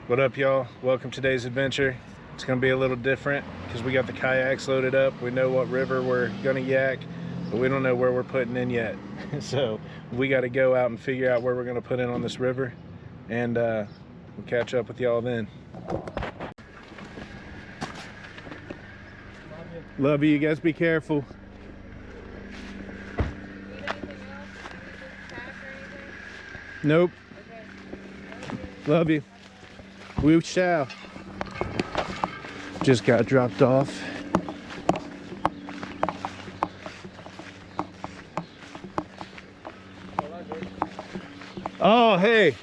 What up, y'all? Welcome to today's adventure. It's gonna be a little different because we got the kayaks loaded up. We know what river we're gonna yak, but we don't know where we're putting in yet. So we got to go out and figure out where we're gonna put in on this river, and we'll catch up with y'all then. Love you. You guys be careful. Nope. Okay. Love you. We shall. Just got dropped off. Oh, hey.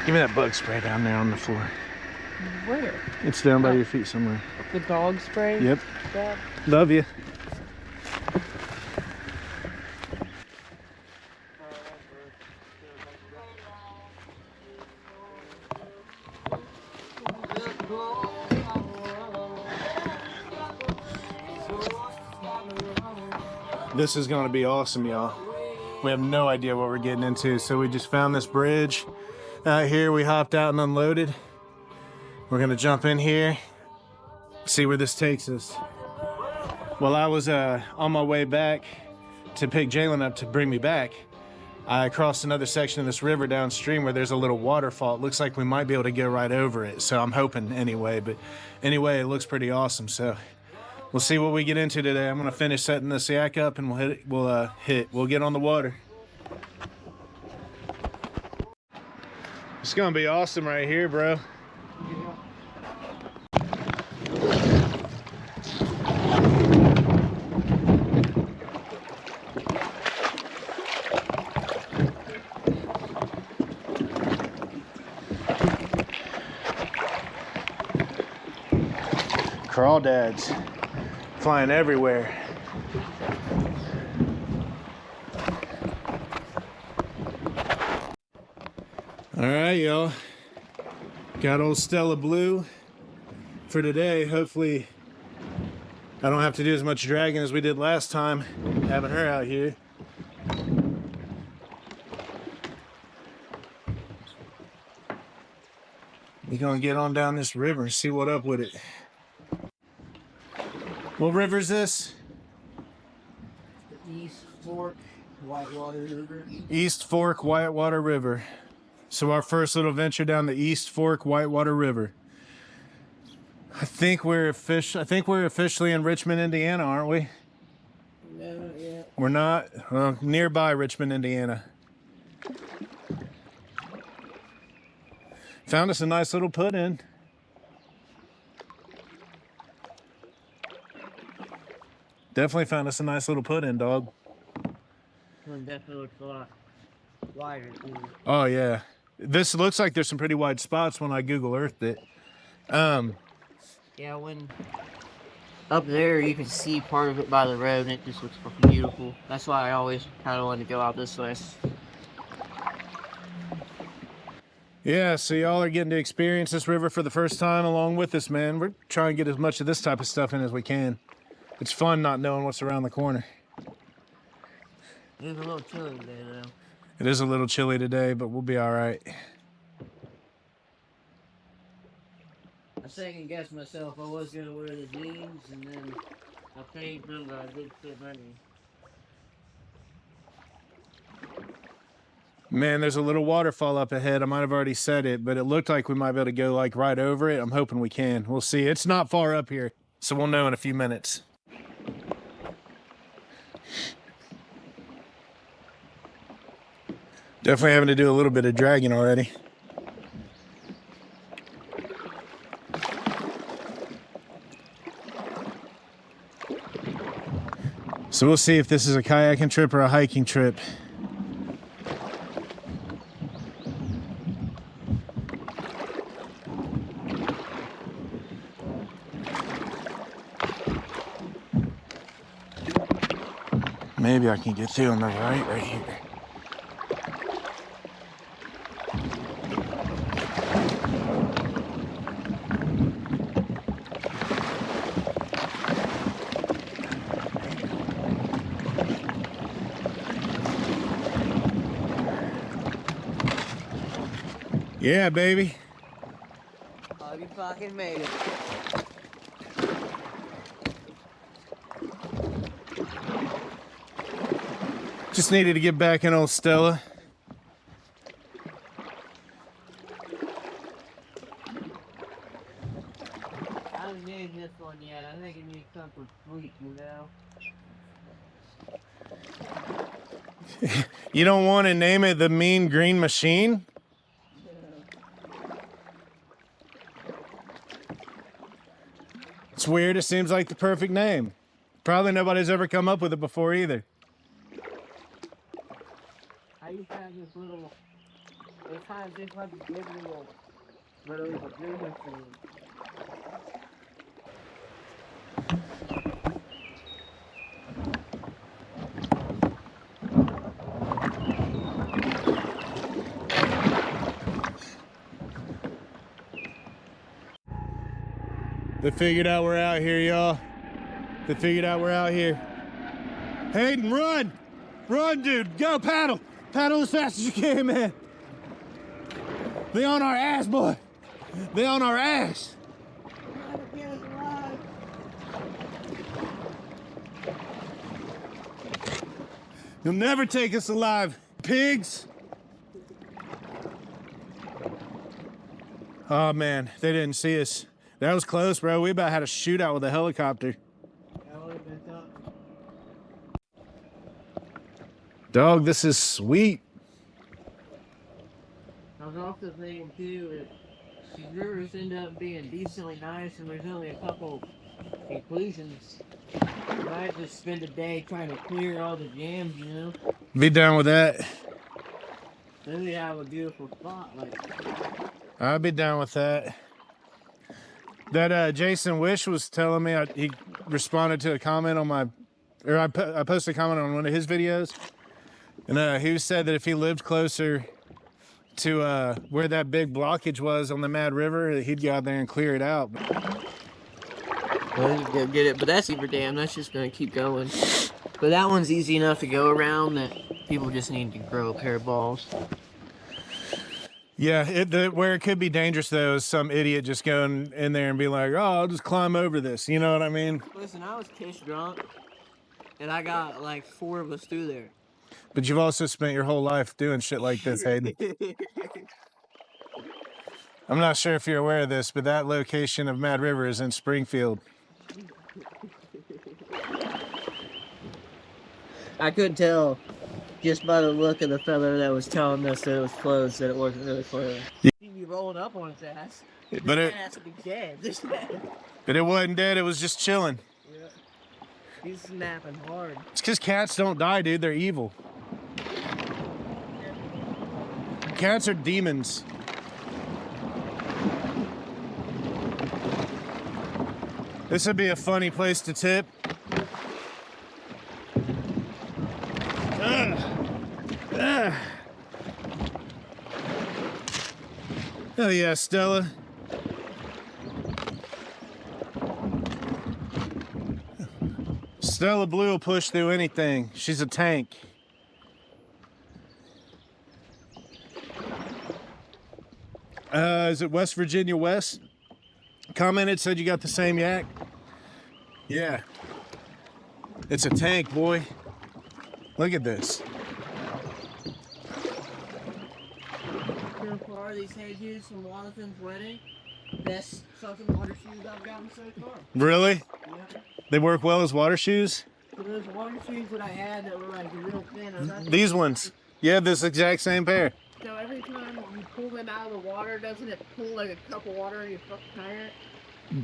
Give me that bug spray down there on the floor. Where? It's down by your feet somewhere. The dog spray? Yep. Yeah. Love you. This is going to be awesome, y'all. We have no idea what we're getting into, so we just found this bridge out here. We hopped out and unloaded. We're gonna jump in here, see where this takes us. While I was on my way back to pick Jalen up to bring me back, I crossed another section of this river downstream where there's a little waterfall. It looks like we might be able to go right over it, so I'm hoping anyway. But anyway, it looks pretty awesome, so we'll see what we get into today. I'm gonna finish setting this yak up and we'll get on the water. It's gonna be awesome right here, bro. Crawdads flying everywhere. All right, y'all. Got old Stella Blue for today. Hopefully I don't have to do as much dragging as we did last time having her out here. We're gonna get on down this river and see what up with it. What river is this? The East Fork Whitewater River. East Fork Whitewater River. So our first little venture down the East Fork Whitewater River. I think we're officially in Richmond, Indiana, aren't we? No, not yet. We're not. Well, nearby Richmond, Indiana. Found us a nice little put-in. Definitely found us a nice little put-in, dog. One definitely looks a lot wider too. Oh yeah, this looks like there's some pretty wide spots when I Google Earthed it. Yeah, when up there you can see part of it by the road and it just looks fucking beautiful. That's why I always kind of wanted to go out this way. Yeah, so y'all are getting to experience this river for the first time along with us, man. We're trying to get as much of this type of stuff in as we can. It's fun not knowing what's around the corner. It is a little chilly today, though. It is a little chilly today, but we'll be all right. I second guessed myself. I was going to wear the jeans, and then I changed them, but I did fit money. Man, there's a little waterfall up ahead. I might have already said it, but it looked like we might be able to go like right over it. I'm hoping we can. We'll see. It's not far up here, so we'll know in a few minutes. Definitely having to do a little bit of dragging already. So we'll see if this is a kayaking trip or a hiking trip. Maybe I can get through on the right here. Yeah, baby. Oh, you fucking made it. Just needed to get back in old Stella. I haven't named this one yet. I think it needs something sweet, you know? You don't want to name it the Mean Green Machine? It's weird. It seems like the perfect name. Probably nobody's ever come up with it before either. I used to have this little, it kind of just like a big little, but it was a green machine. They figured out we're out here, y'all. They figured out we're out here. Hayden, run! Run, dude! Go, paddle! Paddle as fast as you can, man. They on our ass, boy. They on our ass. You'll never take us alive, pigs. Oh man, they didn't see us. That was close, bro. We about had a shootout with a helicopter. Dog, this is sweet. I was also thinking too, if these rivers end up being decently nice and there's only a couple inclusions, you might just spend a day trying to clear all the jams, you know? Be down with that. Then we have a beautiful spot, like. I'd be down with that. That Jason Wish was telling me, he responded to a comment on my, or I posted a comment on one of his videos, and he said that if he lived closer to where that big blockage was on the Mad River, he'd go out there and clear it out. Well, you go get it, but that's super damn. That's just gonna keep going. But that one's easy enough to go around that people just need to grow a pair of balls. Yeah, where it could be dangerous though is some idiot just going in there and be like, "Oh, I'll just climb over this." You know what I mean? Listen, I was piss drunk, and I got like 4 of us through there. But you've also spent your whole life doing shit like this, Hayden. I'm not sure if you're aware of this, but that location of Mad River is in Springfield. I couldn't tell just by the look of the fellow that was telling us that it was closed that it wasn't really closed. He'd be rolling up on his ass. But it has to be dead. But it wasn't dead, it was just chilling. Yeah. He's snapping hard. It's because cats don't die, dude. They're evil. Cats are demons. This would be a funny place to tip. Oh yeah, Stella. Stella Blue will push through anything. She's a tank. Is it West Virginia West? Commented, said you got the same yak. Yeah. It's a tank, boy. Look at this. So far, these hedges from Jonathan's wedding, best fucking water shoes I've gotten so far. Really? Yeah. They work well as water shoes? So those water shoes that I had that were like real thin. These ones. Yeah, this exact same pair. So every time you pull them out of the water, doesn't it pull like a cup of water in your fucking tire?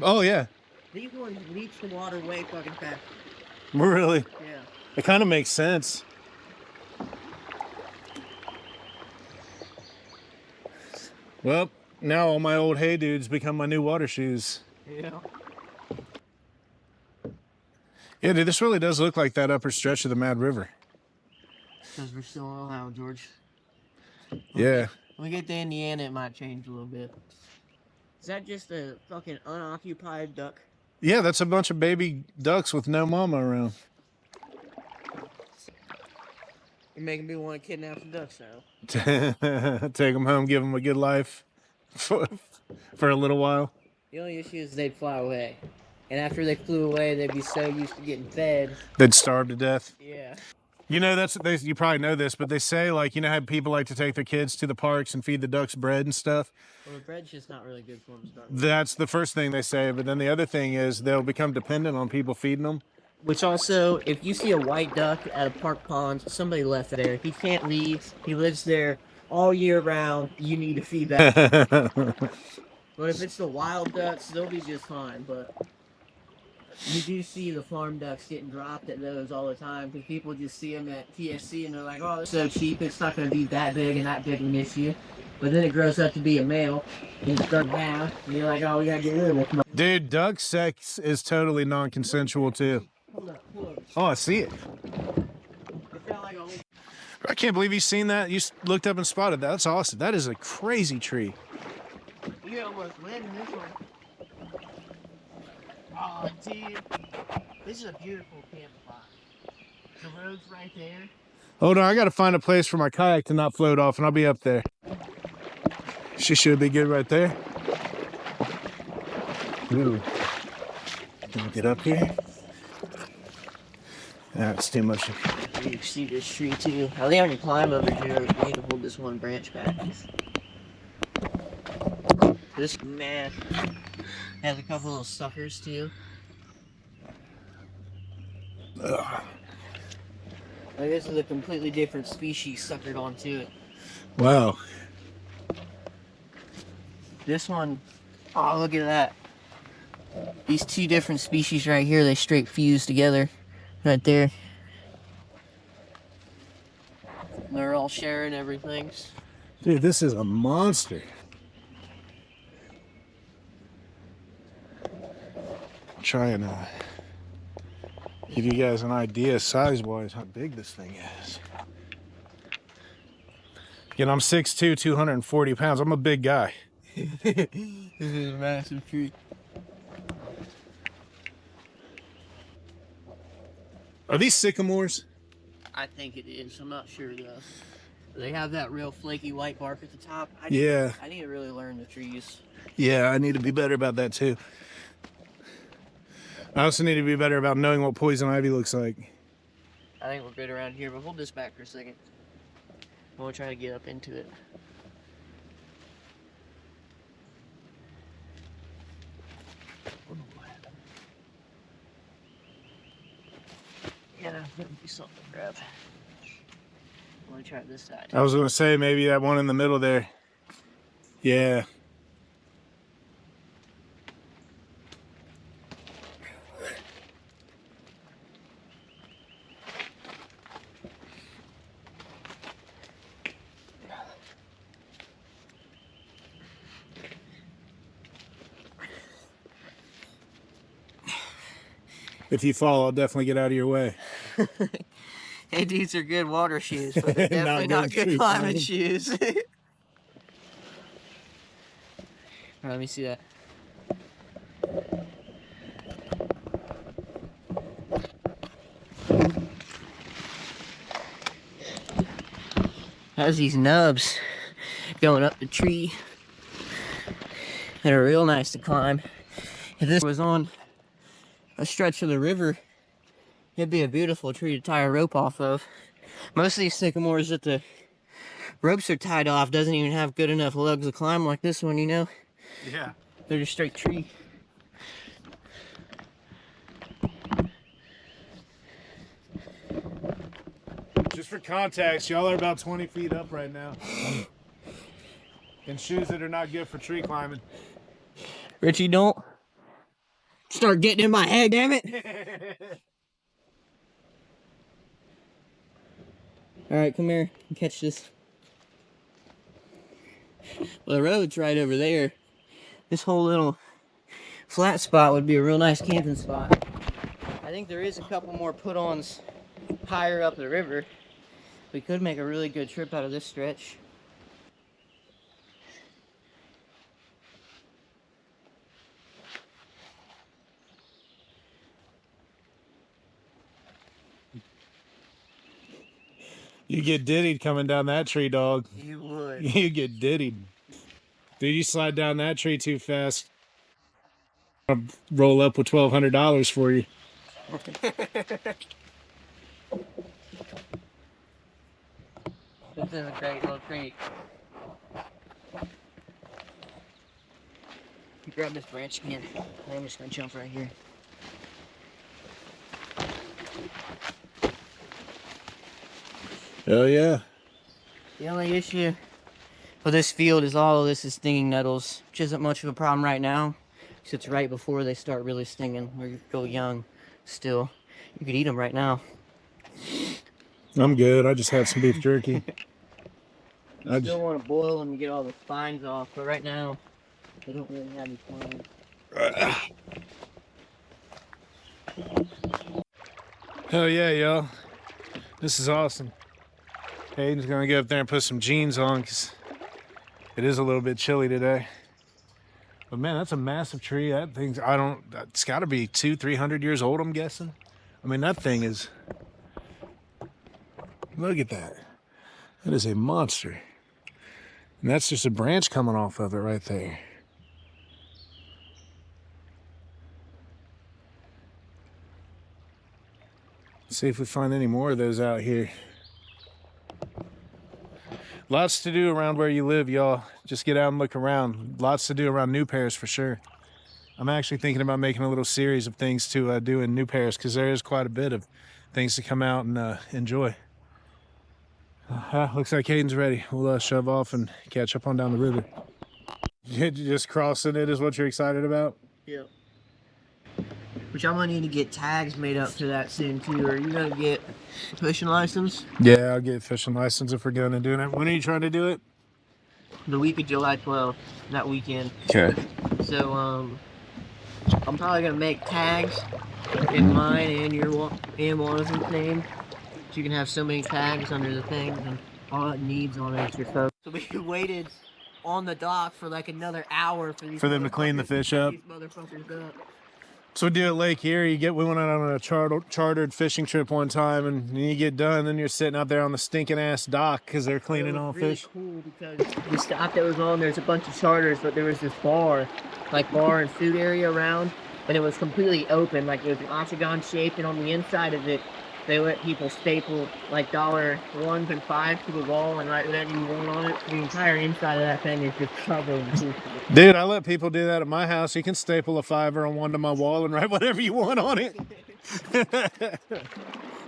Oh, yeah. These ones leach the water way fucking fast. Really? Yeah. It kind of makes sense. Well, now all my old Hey Dudes become my new water shoes. Yeah. Yeah, dude, this really does look like that upper stretch of the Mad River. Because we're still in Ohio, George. Yeah. When we get to Indiana, it might change a little bit. Is that just a fucking unoccupied duck? Yeah, that's a bunch of baby ducks with no mama around. You're making me want to kidnap some ducks now. Take them home, give them a good life. for a little while. The only issue is they'd fly away. And after they flew away, they'd be so used to getting fed. They'd starve to death. Yeah. You know, you probably know this, but they say, like, you know how people like to take their kids to the parks and feed the ducks bread and stuff? Well, the bread's just not really good for them to start with. That's the first thing they say, but then the other thing is they'll become dependent on people feeding them. Which also, if you see a white duck at a park pond, somebody left there. He can't leave. He lives there all year round. You need to feed that. But if it's the wild ducks, they'll be just fine. But you do see the farm ducks getting dropped at those all the time because people just see them at TSC and they're like, oh, it's so cheap, it's not going to be that big and that big an issue. But then it grows up to be a male and it's done half, and you're like, oh, we got to get rid of it. Dude, duck sex is totally non-consensual too. Hold up, hold up. Oh, I see it. It felt like a whole... I can't believe you've seen that. You looked up and spotted that. That's awesome. That is a crazy tree. You almost win this one. Oh, dude. This is a beautiful campfire. The road's right there. Hold on, I gotta find a place for my kayak to not float off, and I'll be up there. She should be good right there. Ooh. Can we get up here? That's too much. You see this tree too. I think I can climb over here. I need to hold this one branch back. This man has a couple little suckers too. Ugh. Like this is a completely different species suckered onto it. Wow. This one, oh look at that. These two different species right here, they straight fuse together. Right there. They're all sharing everything. Dude, this is a monster. Try and give you guys an idea size-wise how big this thing is. Again, I'm 6'2", 240 pounds. I'm a big guy. This is a massive tree. Are these sycamores? I think it is. I'm not sure though. They have that real flaky white bark at the top. I need to really learn the trees. Yeah, I need to be better about that too. I also need to be better about knowing what poison ivy looks like. I think we're good around here, but hold this back for a second. I want to try to get up into it. Yeah, that would be something to grab. I want to try this side. I was gonna say maybe that one in the middle there. Yeah. If you fall, I'll definitely get out of your way. Hey, these are good water shoes, but they're definitely not good climbing shoes. Alright, let me see that. Has these nubs going up the tree that are real nice to climb. If this was on a stretch of the river, it'd be a beautiful tree to tie a rope off of. Most of these sycamores that the ropes are tied off doesn't even have good enough lugs to climb like this one, you know? Yeah. They're just straight tree. Just for context, y'all are about 20 feet up right now. In shoes that are not good for tree climbing. Richie, don't start getting in my head, damn it. Alright, come here and catch this. Well, the road's right over there. This whole little flat spot would be a real nice camping spot. I think there is a couple more put-ons higher up the river. We could make a really good trip out of this stretch. You get diddied coming down that tree, dog. You would. You get diddied. Dude, you slide down that tree too fast, I'll roll up with $1,200 for you. This is a great little tree. You grab this branch again. I'm just gonna jump right here. Oh yeah. The only issue with this field is all of this is stinging nettles, which isn't much of a problem right now, because it's right before they start really stinging. We're real young still. You could eat them right now. I'm good. I just had some beef jerky. You still want to boil them and get all the spines off, but right now they don't really have any spines. Hell yeah, y'all. This is awesome. Hayden's gonna get up there and put some jeans on because it is a little bit chilly today. But man, that's a massive tree. That thing's, it's gotta be 200-300 years old, I'm guessing. I mean, that thing is, look at that. That is a monster. And that's just a branch coming off of it right there. Let's see if we find any more of those out here. Lots to do around where you live, y'all. Just get out and look around. Lots to do around New Paris for sure. I'm actually thinking about making a little series of things to do in New Paris because there is quite a bit of things to come out and enjoy. Looks like Hayden's ready. We'll shove off and catch up on down the river. Just crossing it is what you're excited about? Yep. Which I'm gonna need to get tags made up for that soon too. Are you gonna get a fishing license? Yeah, I'll get a fishing license if we're going to do it. When are you trying to do it? The week of July 12th, that weekend. Okay. So I'm probably gonna make tags in mine and your and Jonathan's name, so you can have so many tags under the thing, and all it needs on it is your photo. So we waited on the dock for like another hour for them to clean the fish up. These motherfuckers up. So we do at Lake Erie. We went out on a chartered fishing trip one time, and you get done, then you're sitting out there on the stinking ass dock because they're cleaning all really fish. Cool because the stop that was on, there's a bunch of charters, but there was this bar and food area around, and it was completely open, like it was an octagon shaped, and on the inside of it, they let people staple like $1s and $5s to the wall and write whatever you want on it. The entire inside of that thing is just covered in food. Dude, I let people do that at my house. You can staple a 5 or a 1 to my wall and write whatever you want on it.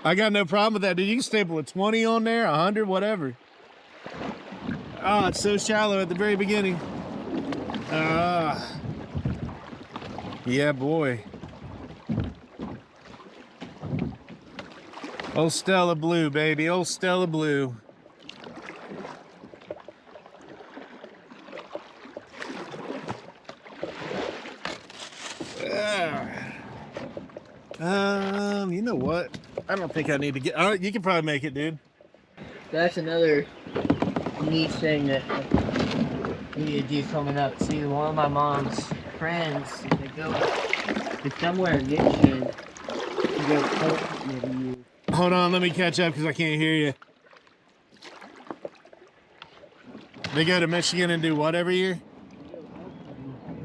I got no problem with that, dude. You can staple a 20 on there, 100, whatever. Oh, it's so shallow at the very beginning. Yeah, boy. Old Stella Blue, baby. Old Stella Blue. You know what? I don't think I need to get. You can probably make it, dude. That's another neat thing that we need to do coming up too. One of my mom's friends, they go to somewhere in Richmond to go hunting every year. Hold on, let me catch up because I can't hear you. They go to Michigan and do what every year? And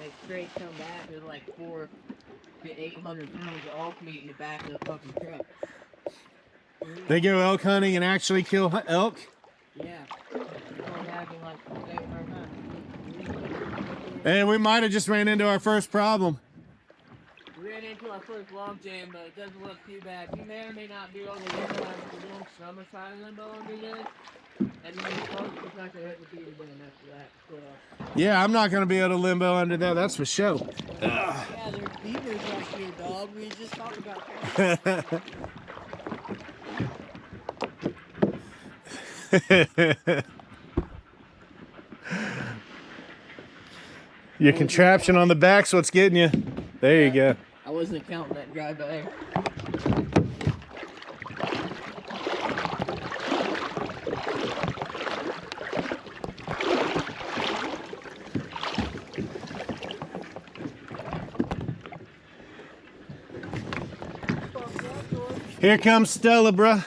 they straight come back with like 400 to 800 pounds of elk meat in the back of the fucking truck. They go elk hunting and actually kill elk? Yeah. And we might have just ran into our first problem. We ran into our first log jam, but it doesn't look too bad. You may or may not be able to limbo on the little summer side of limbo under this. And then you close the truck and hit the feet again after that. So, yeah, I'm not going to be able to limbo under that, that's for sure. yeah, there's beavers right here, dog. We just talked about that. Your contraption on the back's what's getting you. There you go. I wasn't counting that drive by. Here comes Stella, bruh.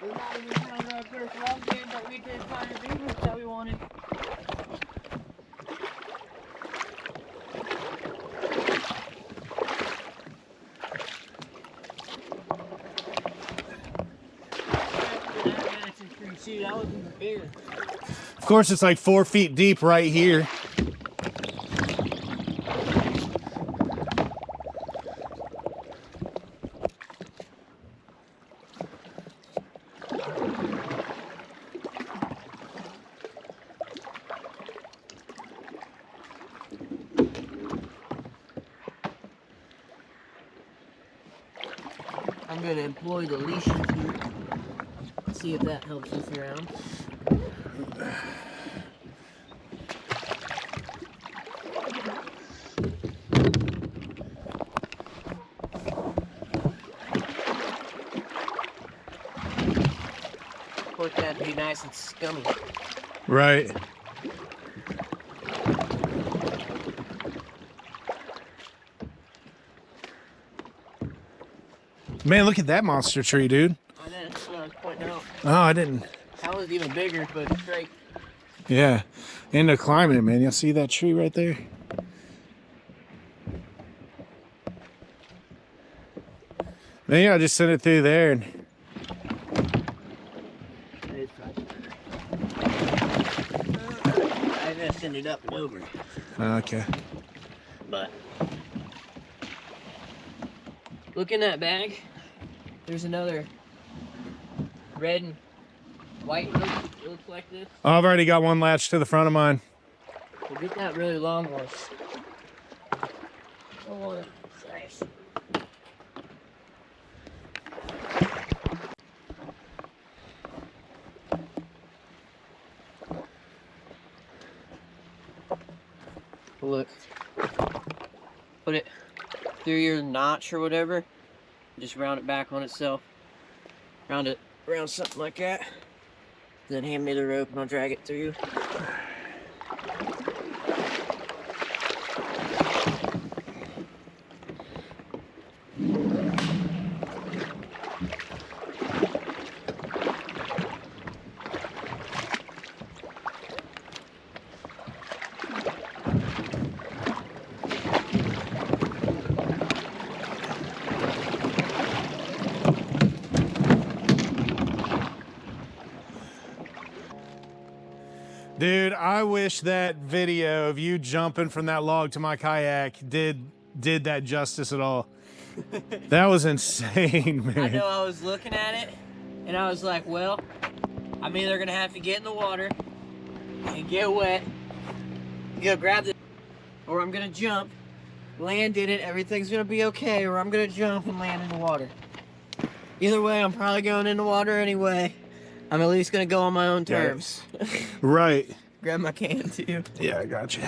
We're not even counting our first log jam, but we did find the beavers that we wanted. shoot, that was even bigger. Of course, it's like 4 feet deep right here. I'm gonna employ the leash here. See if that helps us around. Of course, that'd be nice and scummy. Right. Man, look at that monster tree, dude. I know, that's what I was pointing out. Oh, I didn't. That was even bigger, but straight. Yeah. End up climbing it, man. Y'all see that tree right there? Maybe I'll just send it through there. And I gotta send it up and over. okay. But look in that bag. There's another red and white rope. It looks like this. I've already got one latched to the front of mine. We'll get that really long one. Oh, that's nice. Look, put it through your notch or whatever, just round it back on itself, round it around something like that, then hand me the rope and I'll drag it through. Dude, I wish that video of you jumping from that log to my kayak did that justice at all. That was insane, man. I know, I was looking at it and I was like, well, I'm either gonna have to get in the water and get wet, grab it, or I'm gonna jump, land in it, everything's gonna be okay, or I'm gonna jump and land in the water. Either way, I'm probably going in the water anyway. I'm at least gonna go on my own terms. Right. Grab my can too. Yeah, I got you.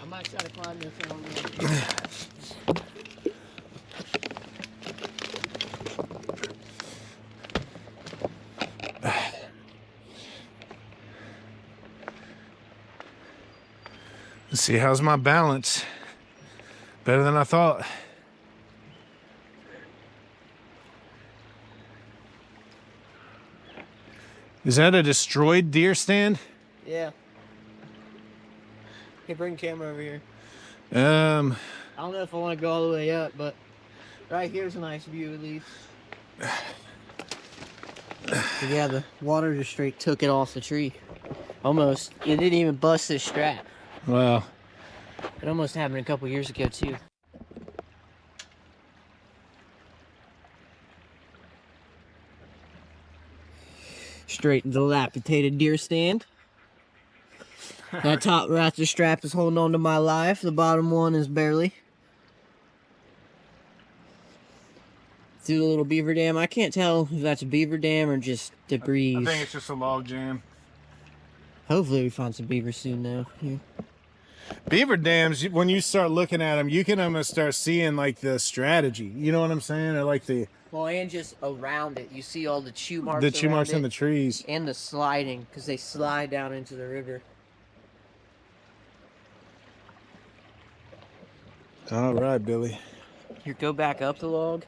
I might try to climb this one. Let's see, how's my balance? Better than I thought. Is that a destroyed deer stand? Yeah. Hey, bring the camera over here. Um, I don't know if I want to go all the way up, but right here's a nice view at least. But yeah, the water just straight took it off the tree. Almost. It didn't even bust this strap. wow. It almost happened a couple years ago too. Straight dilapidated deer stand. That top ratchet strap is holding on to my life. The bottom one is barely. Through the little beaver dam. I can't tell if that's a beaver dam or just debris. I think it's just a log jam. Hopefully we find some beaver soon though. Here. Beaver dams, when you start looking at them, you can almost start seeing like the strategy. You know what I'm saying? Or like the Well, and just around it, you see all the chew marks. the chew around marks it, in the trees. and the sliding, because they slide down into the river. All right, Billy. Here, go back up the log.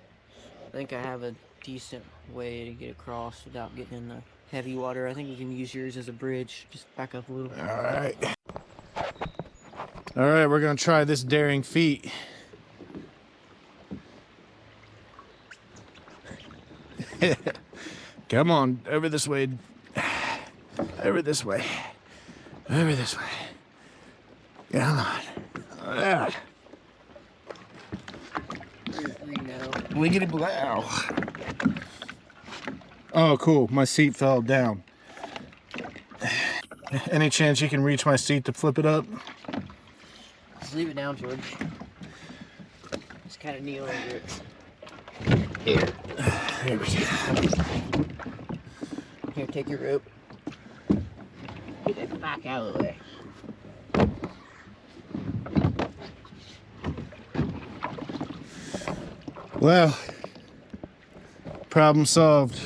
I think I have a decent way to get across without getting in the heavy water. I think you can use yours as a bridge. Just back up a little. All right. All right, we're gonna try this daring feat. Come on, over this way. Over this way. Over this way. Come on. Yeah. Wiggity blow. Oh, cool. My seat fell down. Any chance you can reach my seat to flip it up? Just leave it down, George. Just kind of kneel under it. Here. Here we go. Here, take your rope. Get that back out of the way. Well, problem solved.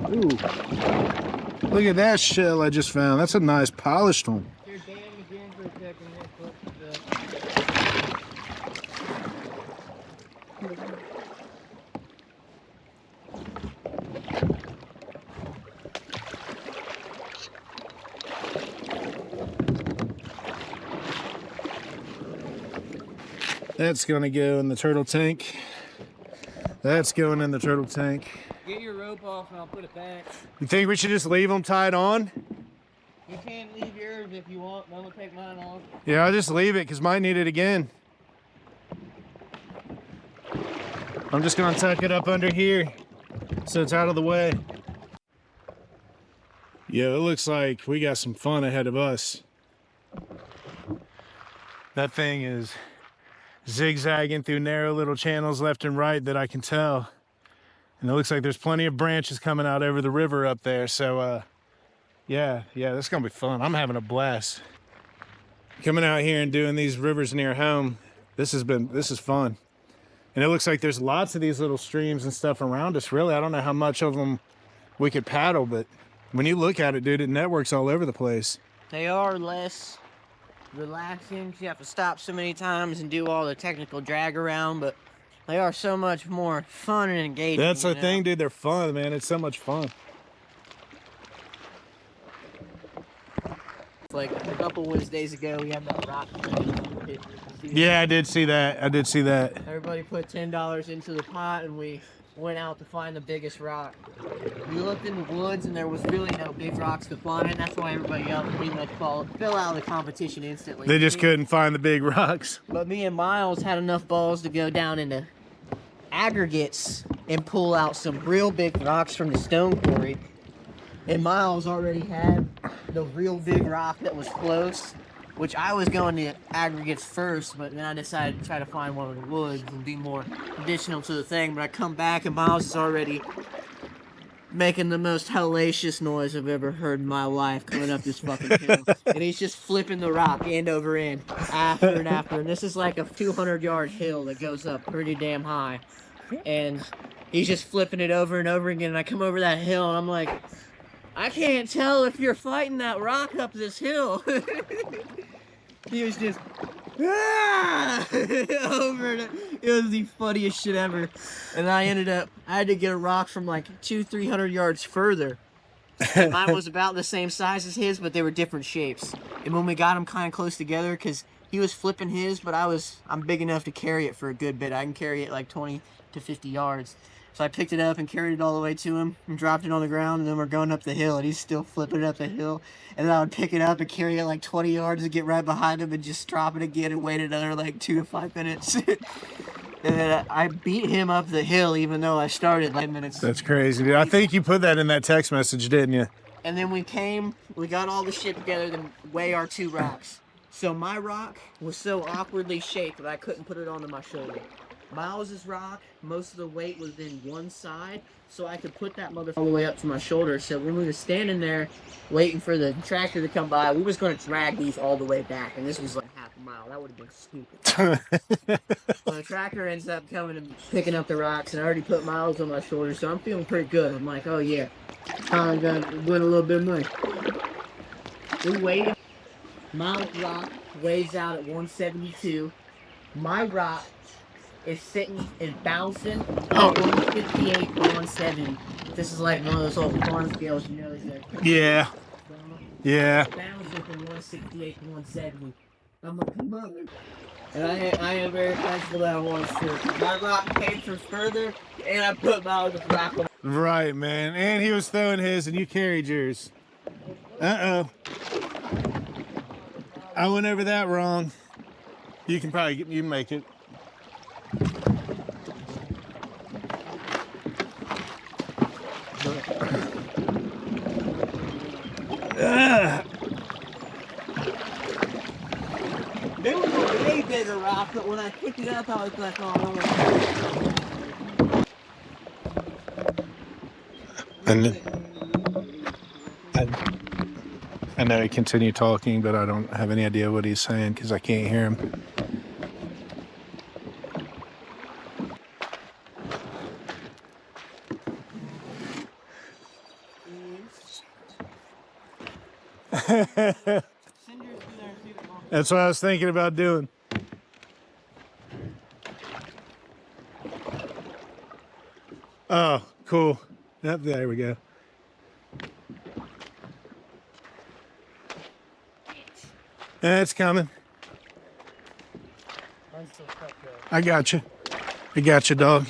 Ooh. Look at that shell I just found. That's a nice polished one. You're damn again for a second. That's gonna go in the turtle tank. That's going in the turtle tank. Get your rope off and I'll put it back. You think we should just leave them tied on? You can leave yours if you want. I'm gonna take mine off. Yeah, I'll just leave it because mine need it again. I'm just gonna tuck it up under here so it's out of the way. Yeah, it looks like we got some fun ahead of us. That thing is zigzagging through narrow little channels left and right that I can tell. And it looks like there's plenty of branches coming out over the river up there. So, yeah, that's gonna be fun. I'm having a blast. Coming out here and doing these rivers near home, this is fun. And it looks like there's lots of these little streams and stuff around us, really. I don't know how much of them we could paddle, but when you look at it, dude, it networks all over the place. They are less relaxing. You have to stop so many times and do all the technical drag around, but they are so much more fun and engaging. That's the thing, dude. They're fun, man. It's so much fun. Like a couple Wednesdays ago, we had that rock. Yeah, I did see that. Everybody put $10 into the pot, and we went out to find the biggest rock. We looked in the woods, and there was really no big rocks to find. That's why everybody else pretty much fell out of the competition instantly. They just couldn't find the big rocks. But me and Miles had enough balls to go down into aggregates and pull out some real big rocks from the stone quarry. And Miles already had the real big rock that was close, which I was going to aggregates first, but then I decided to try to find one in the woods and be more additional to the thing. But I come back and Miles is already making the most hellacious noise I've ever heard in my life coming up this fucking hill. And he's just flipping the rock end over end, after and after. And this is like a 200-yard hill that goes up pretty damn high. And he's just flipping it over and over again. And I come over that hill and I'm like, I can't tell if you're fighting that rock up this hill. He was just over it. It was the funniest shit ever. And I had to get a rock from like 200-300 yards further. Mine was about the same size as his, but they were different shapes. And when we got them kind of close together, because he was flipping his, but I'm big enough to carry it for a good bit. I can carry it like 20 to 50 yards. So I picked it up and carried it all the way to him and dropped it on the ground, and then we're going up the hill and he's still flipping it up the hill. And then I would pick it up and carry it like 20 yards and get right behind him and just drop it again and wait another like 2 to 5 minutes. And then I beat him up the hill even though I started 10 minutes. That's crazy, dude. I think you put that in that text message, didn't you? And then we got all the shit together to weigh our 2 rocks. So my rock was so awkwardly shaped that I couldn't put it onto my shoulder. Miles's rock, most of the weight was in one side, so I could put that motherfucker all the way up to my shoulder. So when we were standing there waiting for the tractor to come by, we was going to drag these all the way back, and this was like half a mile. That would have been stupid. So the tractor ends up coming and picking up the rocks, and I already put Miles on my shoulder, so I'm feeling pretty good. I'm like, oh yeah, I'm gonna win a little bit of money. We waited. My rock weighs out at 172. My rock is sitting and bouncing Oh, at 158 to 170. This is like one of those old farm scales, you know, yeah, yeah. bouncing from 168 to 170. I'm like, mother. And I am very thankful that I won sure. My rock came further, and I put my other rock on. Right, man. And he was throwing his, and you carried yours. Uh-oh. I went over that wrong. You can probably you can make it. It was a way bigger rock, but when I picked it up, I was like, oh, no. And I know he continued talking, but I don't have any idea what he's saying because I can't hear him. That's what I was thinking about doing. Oh, cool. Yep, there we go. It's coming. I got you. I got you, dog.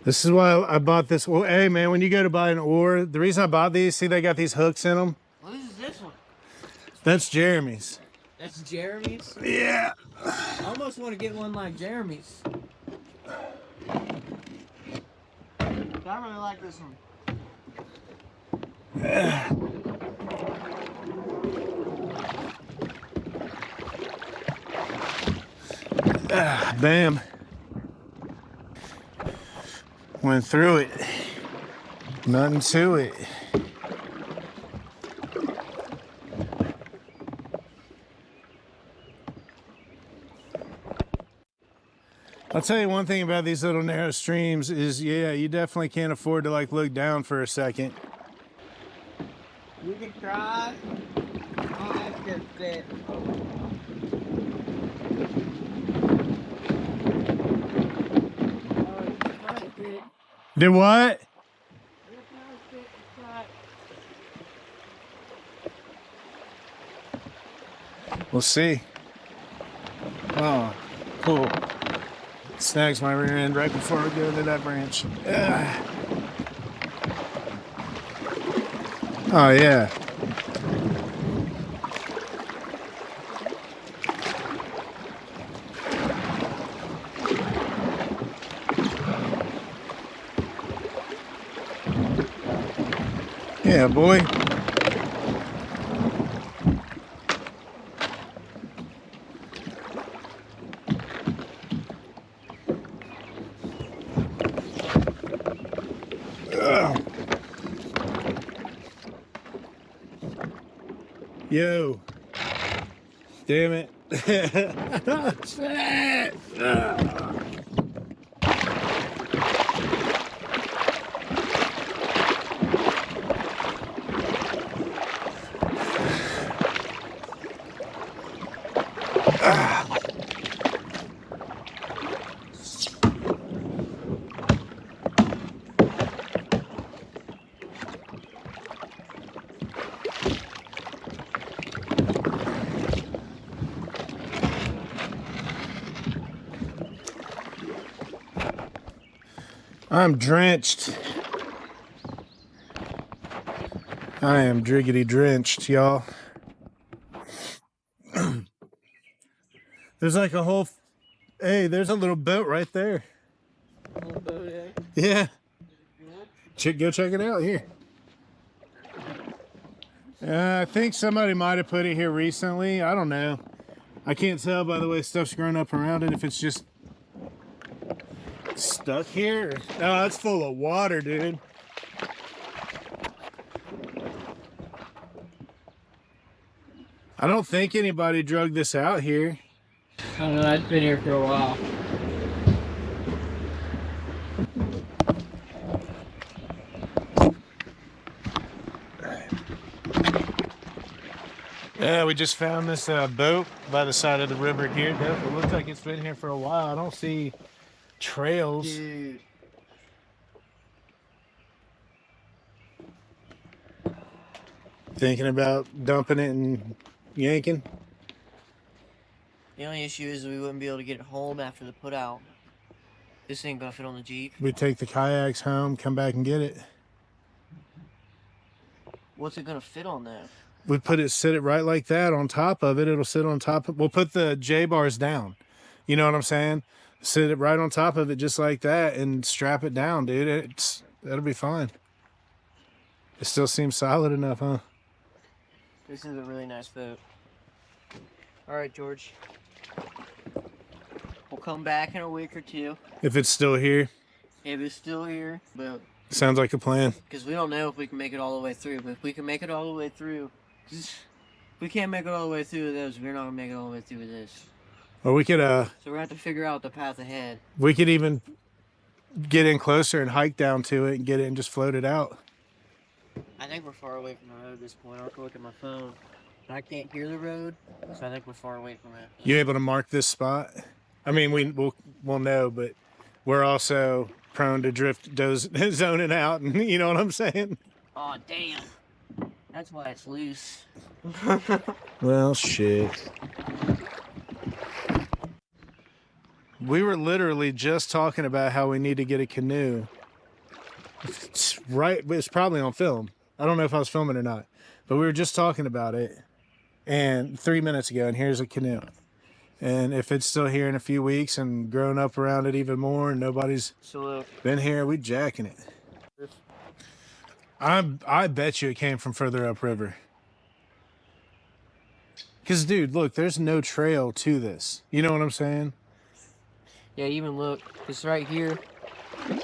This is why I bought this. Well, hey, man, when you go to buy an oar, the reason I bought these, see, they got these hooks in them. What is this one? That's Jeremy's. That's Jeremy's? Yeah. I almost want to get one like Jeremy's. I really like this one. Bam. Went through it. Nothing to it. I'll tell you one thing about these little narrow streams is, yeah, you definitely can't afford to like look down for a second. You can try. Oh, that's just fit. Did what? We'll see. Oh, cool. Snags my rear end right before we go into that branch. Oh, yeah. Yeah, boy. Yo. Damn it. Shit. I'm drenched. I am driggity drenched, y'all. There's like a whole... Hey, there's a little boat right there. Little boat, eh? Yeah. Go check it out here. I think somebody might have put it here recently. I don't know. I can't tell by the way stuff's grown up around it if it's just stuck here. Oh, it's full of water, dude. I don't think anybody drug this out here. I don't know, it's been here for a while. Yeah, we just found this boat by the side of the river here. It looks like it's been here for a while. I don't see trails. Dude. Thinking about dumping it and yanking. The only issue is we wouldn't be able to get it home after the put out. This ain't gonna fit on the Jeep. We take the kayaks home, come back and get it. What's it gonna fit on that? We sit it right like that on top of it. It'll sit on top of, we'll put the J bars down. You know what I'm saying? Sit it right on top of it just like that and strap it down, dude. That'll be fine. It still seems solid enough, huh? This is a really nice boat. Alright, George. We'll come back in a week or two. If it's still here. If it's still here, but Sounds like a plan. because we don't know if we can make it all the way through. But if we can make it all the way through, we can't make it all the way through with those. We're not gonna make it all the way through with this. Or we could So we're gonna have to figure out the path ahead. we could even get in closer and hike down to it and get it and just float it out. I think we're far away from the road at this point. I'll have to look at my phone. And I can't hear the road, so I think we're far away from it. You able to mark this spot? I mean, we'll know, but we're also prone to zoning out, and you know what I'm saying? Oh damn! That's why it's loose. Well, shit. We were literally just talking about how we need to get a canoe. It's probably on film. I don't know if I was filming or not, but we were just talking about it, and 3 minutes ago, and here's a canoe. And if it's still here in a few weeks and grown up around it even more, and nobody's been here, we jacking it. I bet you it came from further upriver. Because, dude, look, there's no trail to this. You know what I'm saying? Yeah, even look, it's right here.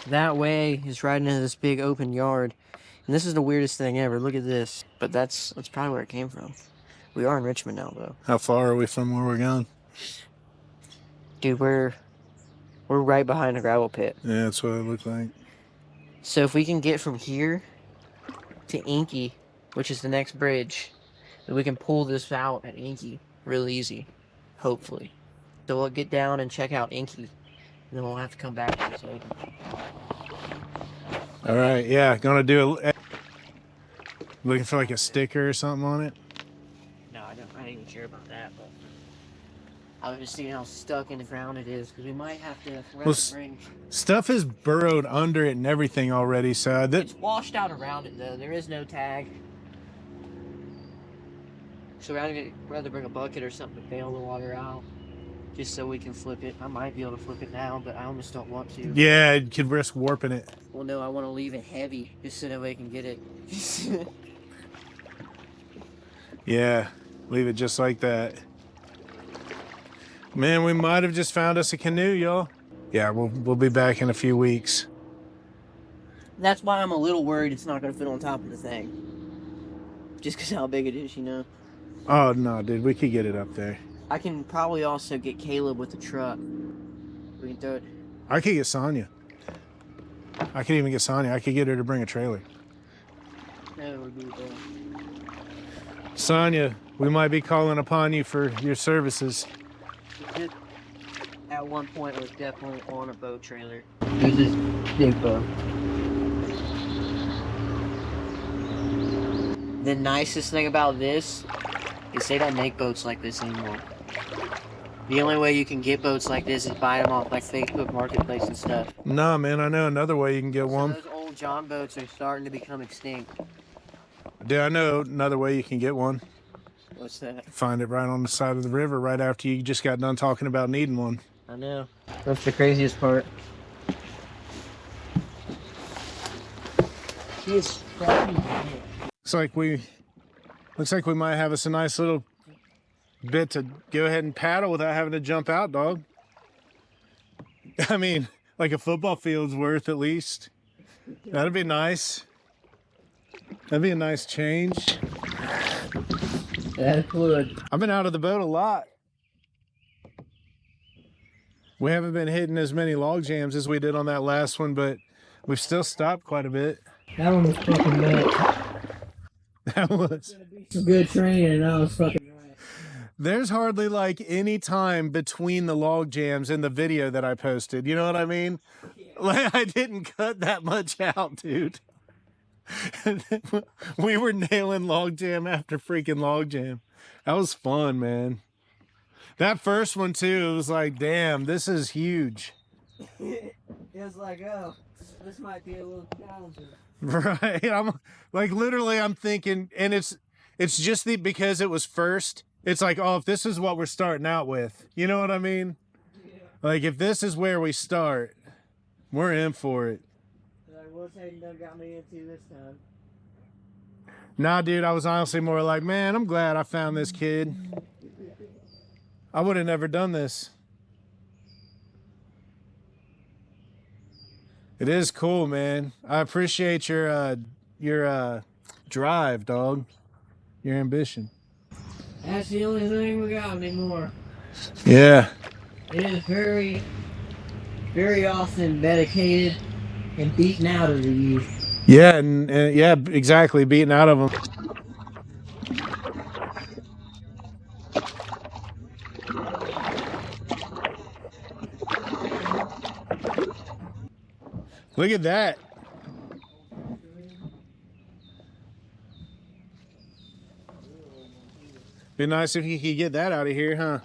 That way is right into this big open yard. And this is the weirdest thing ever. Look at this. But that's probably where it came from. We are in Richmond now, though. How far are we from where we're going? Dude, we're right behind a gravel pit. Yeah, that's what it looked like. So if we can get from here to Inky, which is the next bridge, then we can pull this out at Inky real easy, hopefully. So we'll get down and check out Inky, and then we'll have to come back to this Hayden. All right, yeah, gonna do looking for like a sticker or something on it. No, I didn't even care about that, but I was just seeing how stuck in the ground it is, because we might have to bring. Stuff is burrowed under it and everything already, so It's washed out around it though. There is no tag. So we'd rather bring a bucket or something to bail the water out, just so we can flip it. I might be able to flip it now, but I almost don't want to. Yeah, it could risk warping it. Well, no, I want to leave it heavy, just so that way I can get it. Yeah, leave it just like that. Man, we might have just found us a canoe, y'all. Yeah, we'll be back in a few weeks. That's why I'm a little worried it's not going to fit on top of the thing. Just because how big it is, you know? Oh, no, dude, we could get it up there. I can probably also get Caleb with the truck. We can throw it. I could get Sonya. I could even get Sonya. I could get her to bring a trailer. No, we're good there. Sonya, we might be calling upon you for your services. At one point, it was definitely on a boat trailer. There's this big boat. The nicest thing about this is they don't make boats like this anymore. The only way you can get boats like this is buy them off like Facebook Marketplace and stuff. Nah, man, I know another way you can get one. Those old John boats are starting to become extinct. Dude, I know another way you can get one. What's that? Find it right on the side of the river right after you just got done talking about needing one. I know. That's the craziest part. She is scrappy. It's like we Looks like we might have us a nice little bit to go ahead and paddle without having to jump out, dog. I mean, like a football field's worth at least. That'd be nice. That'd be a nice change. That would. I've been out of the boat a lot. We haven't been hitting as many log jams as we did on that last one, but we've still stopped quite a bit. That one was fucking nuts. That was Some good training, and I was fucking right. There's hardly like any time between the log jams and the video that I posted. You know what I mean? Like I didn't cut that much out, dude. We were nailing log jam after freaking log jam. That was fun, man. That first one too, it was like, damn, this is huge. It was like, oh, this might be a little challenging. Right. I'm like, literally, I'm thinking, and it's just because it was first. It's like, oh, if this is what we're starting out with, you know what I mean? Yeah. Like, if this is where we start, we're in for it. Like, what's Hayden done got me into this time? Nah, dude, I was honestly more like, man, I'm glad I found this kid. I would have never done this. It is cool, man. I appreciate your drive, dog. Your ambition. That's the only thing we got anymore. Yeah. It is very, very often medicated and beaten out of the youth. Yeah, and yeah, exactly. Beaten out of them. Look at that. Be nice if you could get that out of here, huh?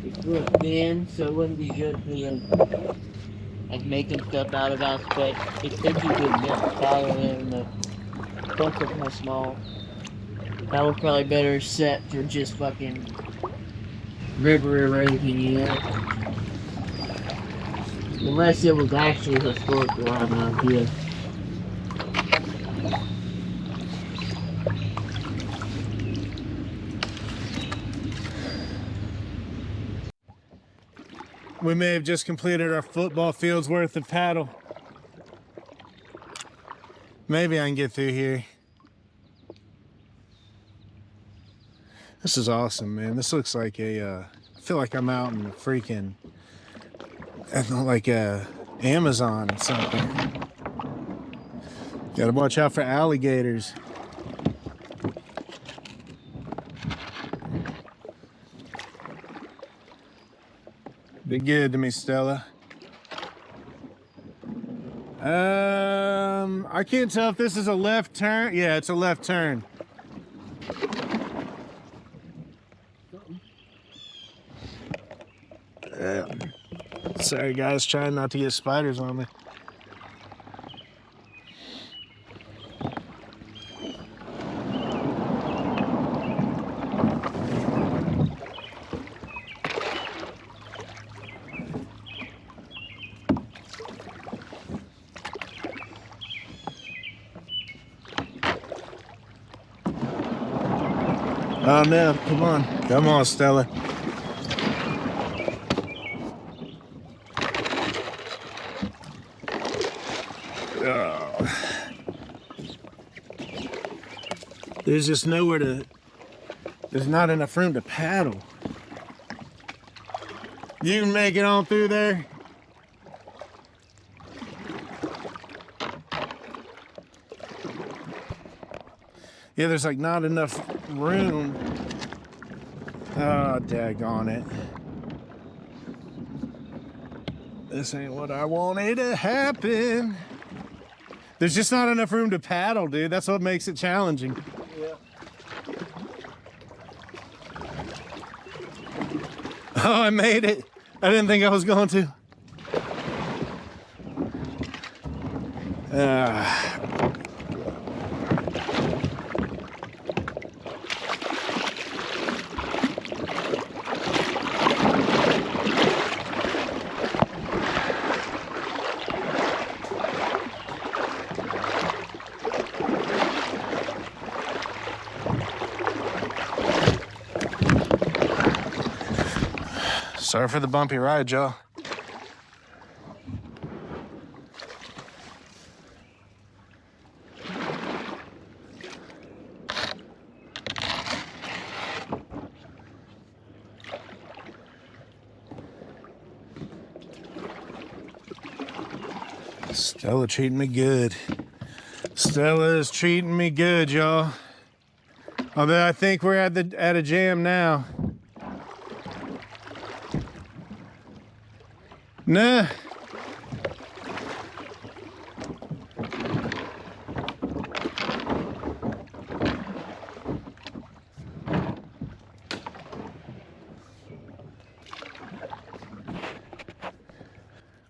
It grew thin, so it wouldn't be good for them. Like making stuff out of us, but it takes you good milk fire and the bunch of how small. That was probably better set for just fucking river erosion, you know? Unless it was actually historical, I have no idea. We may have just completed our football field's worth of paddle. Maybe I can get through here. This is awesome, man. This looks like I feel like I'm out in freaking, like Amazon or something. Gotta watch out for alligators. Be good to me, Stella. I can't tell if this is a left turn. Yeah, it's a left turn. Sorry guys, trying not to get spiders on me. Oh no, come on. Come on, Stella. Oh. There's just nowhere to, there's not enough room to paddle. You can make it on through there. Yeah, there's like not enough room. Oh, daggone it. This ain't what I wanted to happen. There's just not enough room to paddle, dude. That's what makes it challenging. Yeah. Oh, I made it. I didn't think I was going to. Sorry for the bumpy ride, y'all. Stella treating me good. Stella is treating me good, y'all. Although I think we're at a jam now. Nah.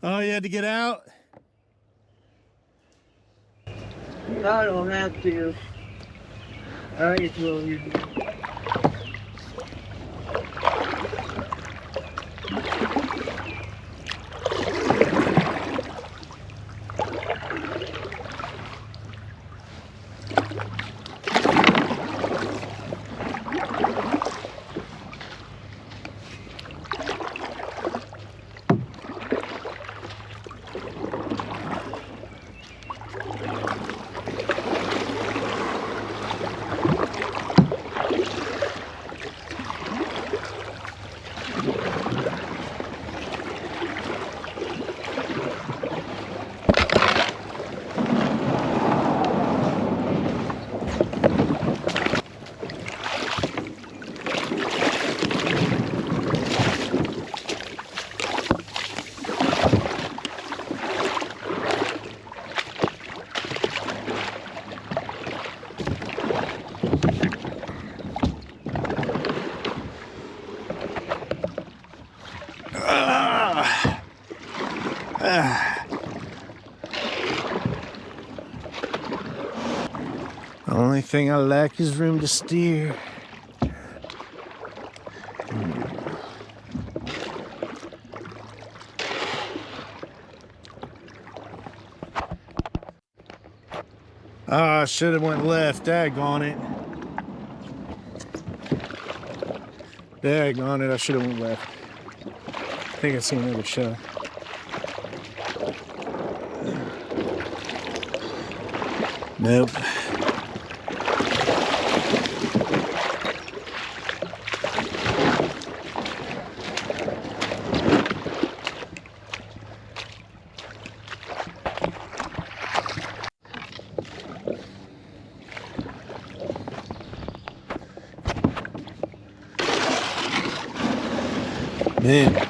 Oh, you had to get out? I don't have to. I just will use it. The only thing I lack is room to steer. Oh, I should have went left. Daggone it. Daggone it, I should have went left. I think I see another shot. Nope. Man.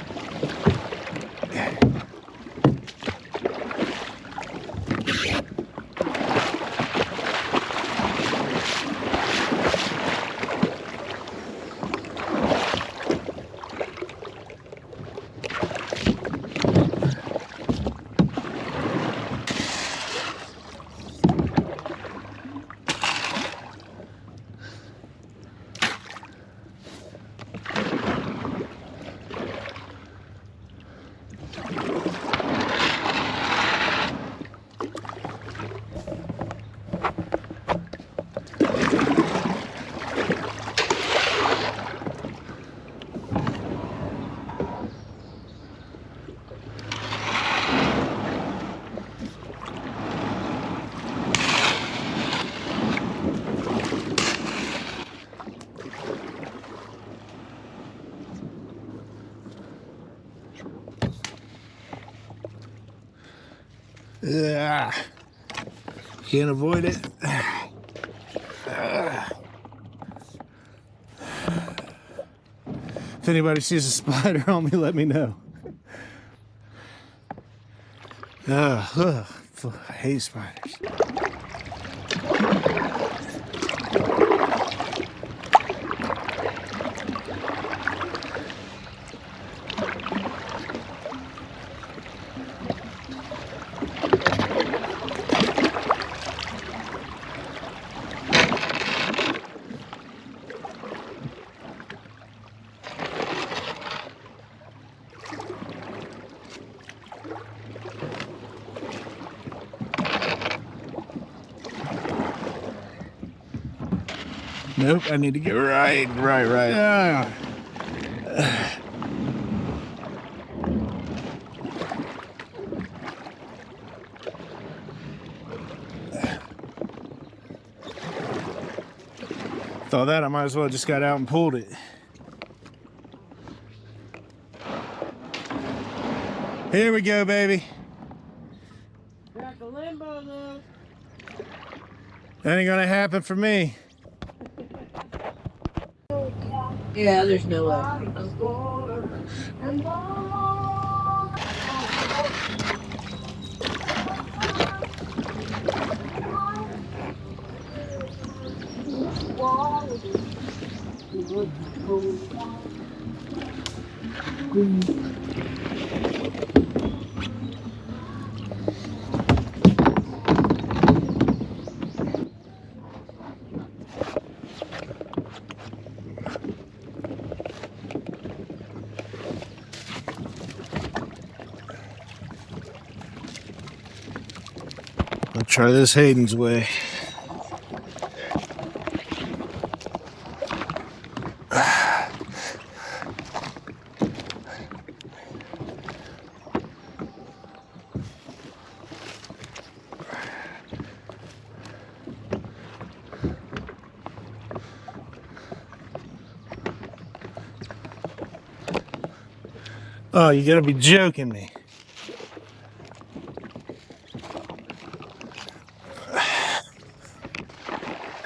Can't avoid it. If anybody sees a spider on me, let me know. I hate spiders. Nope, I need to get right. Thought that I might as well just got out and pulled it. Here we go, baby. Back to limbo though. That ain't gonna happen for me. Yeah, there's no way. I'll try this Hayden's way. Oh, you gotta be joking me.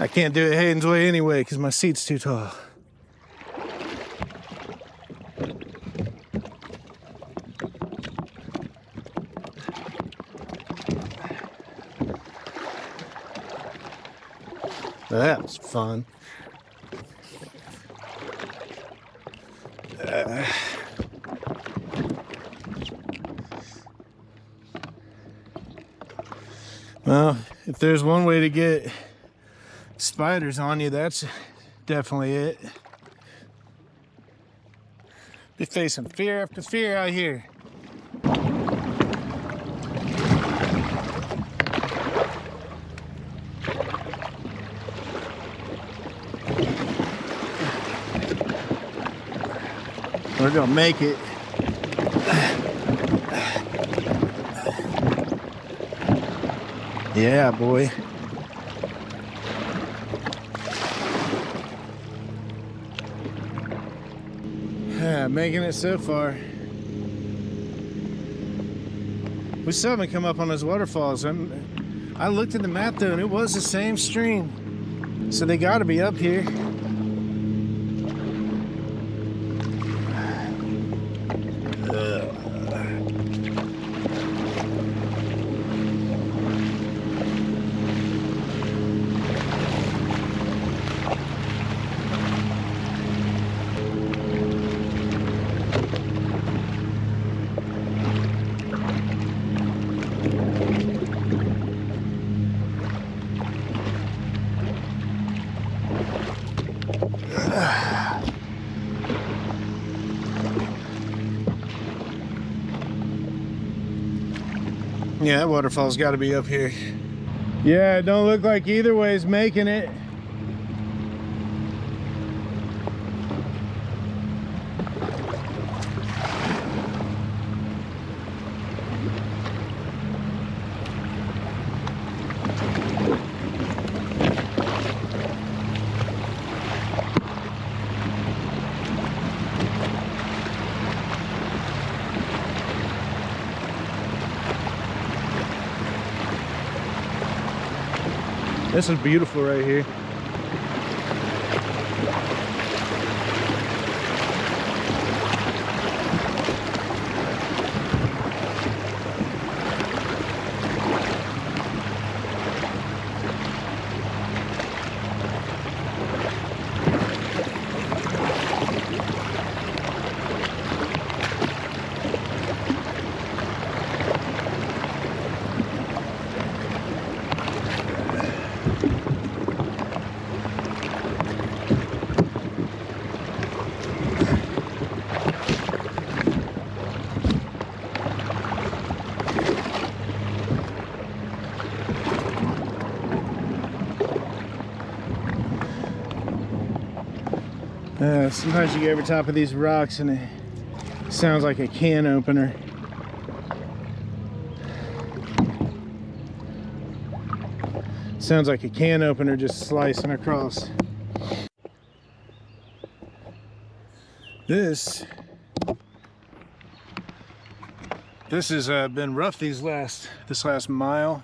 I can't do it Hayden's way anyway because my seat's too tall. That was fun. Well, if there's one way to get spiders on you, that's definitely it. Be facing fear after fear out here. We're gonna make it. Yeah, boy. Making it so far. We still haven't come up on those waterfalls. I looked at the map though, and it was the same stream. So they gotta be up here. Yeah, that waterfall's got to be up here. Yeah, it don't look like either way is making it. This is beautiful right here. Sometimes you get over top of these rocks and it sounds like a can opener. Sounds like a can opener just slicing across. This has been rough this last mile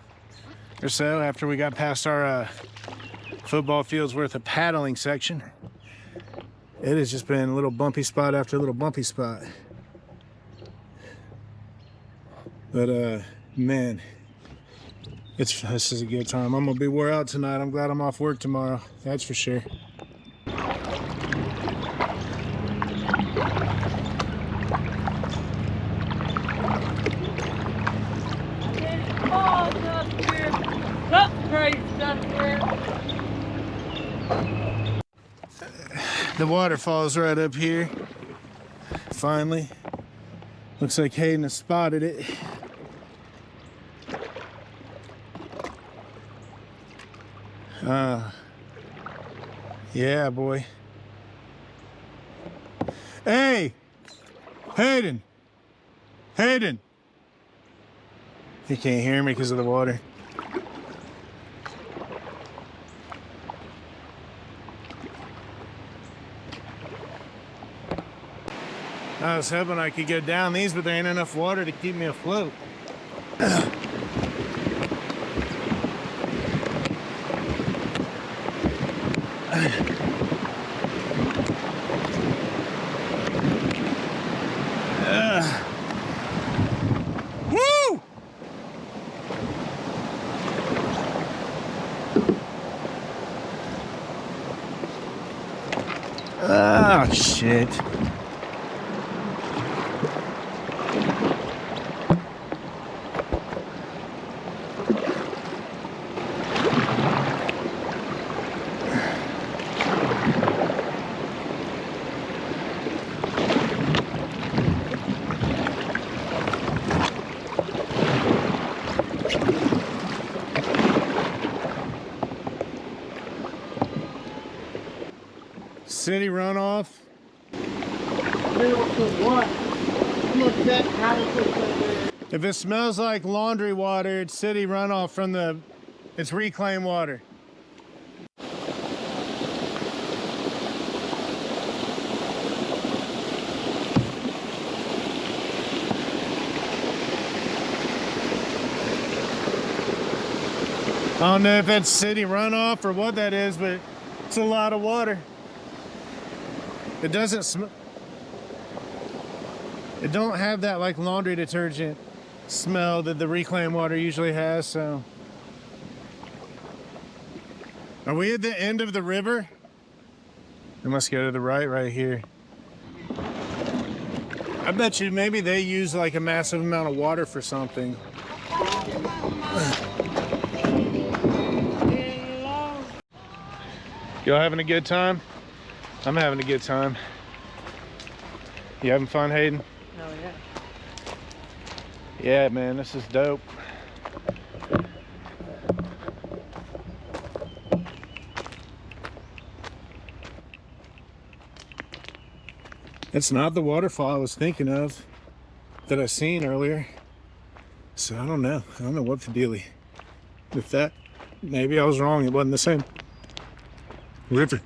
or so after we got past our football field's worth of paddling section. It has just been a little bumpy spot after a little bumpy spot. But man, this is a good time. I'm gonna be wore out tonight. I'm glad I'm off work tomorrow. That's for sure. The waterfall's right up here. Finally. Looks like Hayden has spotted it. Yeah, boy. Hey! Hayden! Hayden! He can't hear me because of the water. I was hoping I could go down these, but there ain't enough water to keep me afloat. Woo! Oh, shit. City runoff. If it smells like laundry water, it's city runoff from it's reclaimed water. I don't know if that's city runoff or what that is, but it's a lot of water. It doesn't smell. It don't have that like laundry detergent smell that the reclaimed water usually has, so. Are we at the end of the river? We must go to the right here. I bet you maybe they use like a massive amount of water for something. Y'all having a good time? I'm having a good time. You having fun, Hayden? Oh, yeah. Yeah, man, this is dope. It's not the waterfall I was thinking of that I seen earlier. So I don't know. I don't know what the dealie with that. Maybe I was wrong. It wasn't the same river.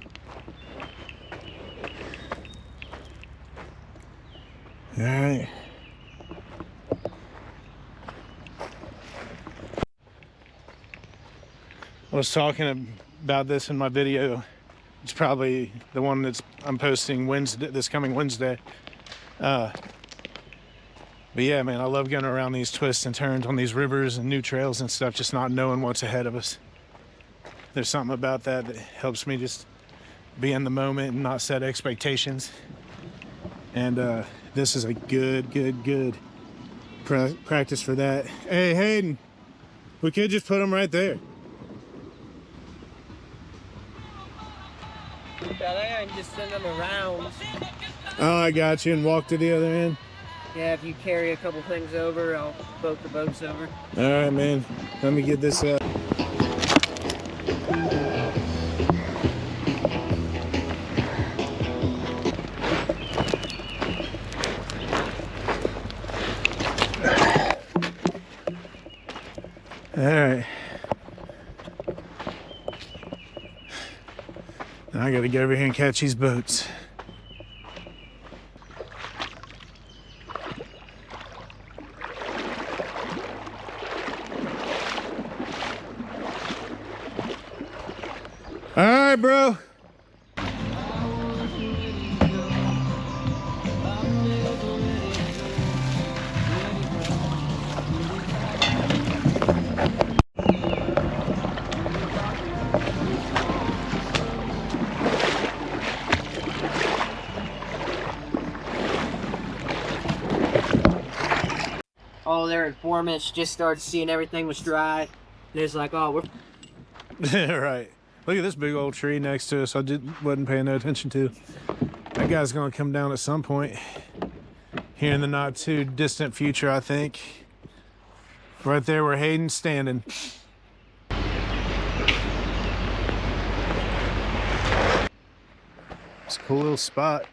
All right. I was talking about this in my video. It's probably the one I'm posting this coming Wednesday. But yeah, man, I love going around these twists and turns on these rivers and new trails and stuff, just not knowing what's ahead of us. There's something about that helps me just be in the moment and not set expectations. And this is a good practice for that. Hey, Hayden, we could just put them right there. Yeah, and just send them around. Oh, I got you, and walk to the other end. Yeah, if you carry a couple things over, I'll boat the boats over. All right, man. Let me get this up. All right. Now I gotta get over here and catch these boats. All right, bro. All their informants just started seeing everything was dry. And it's like, oh, we're Right. Look at this big old tree next to us. Wasn't paying no attention to. That guy's gonna come down at some point here in the not too distant future, I think. Right there where Hayden's standing. It's a cool little spot.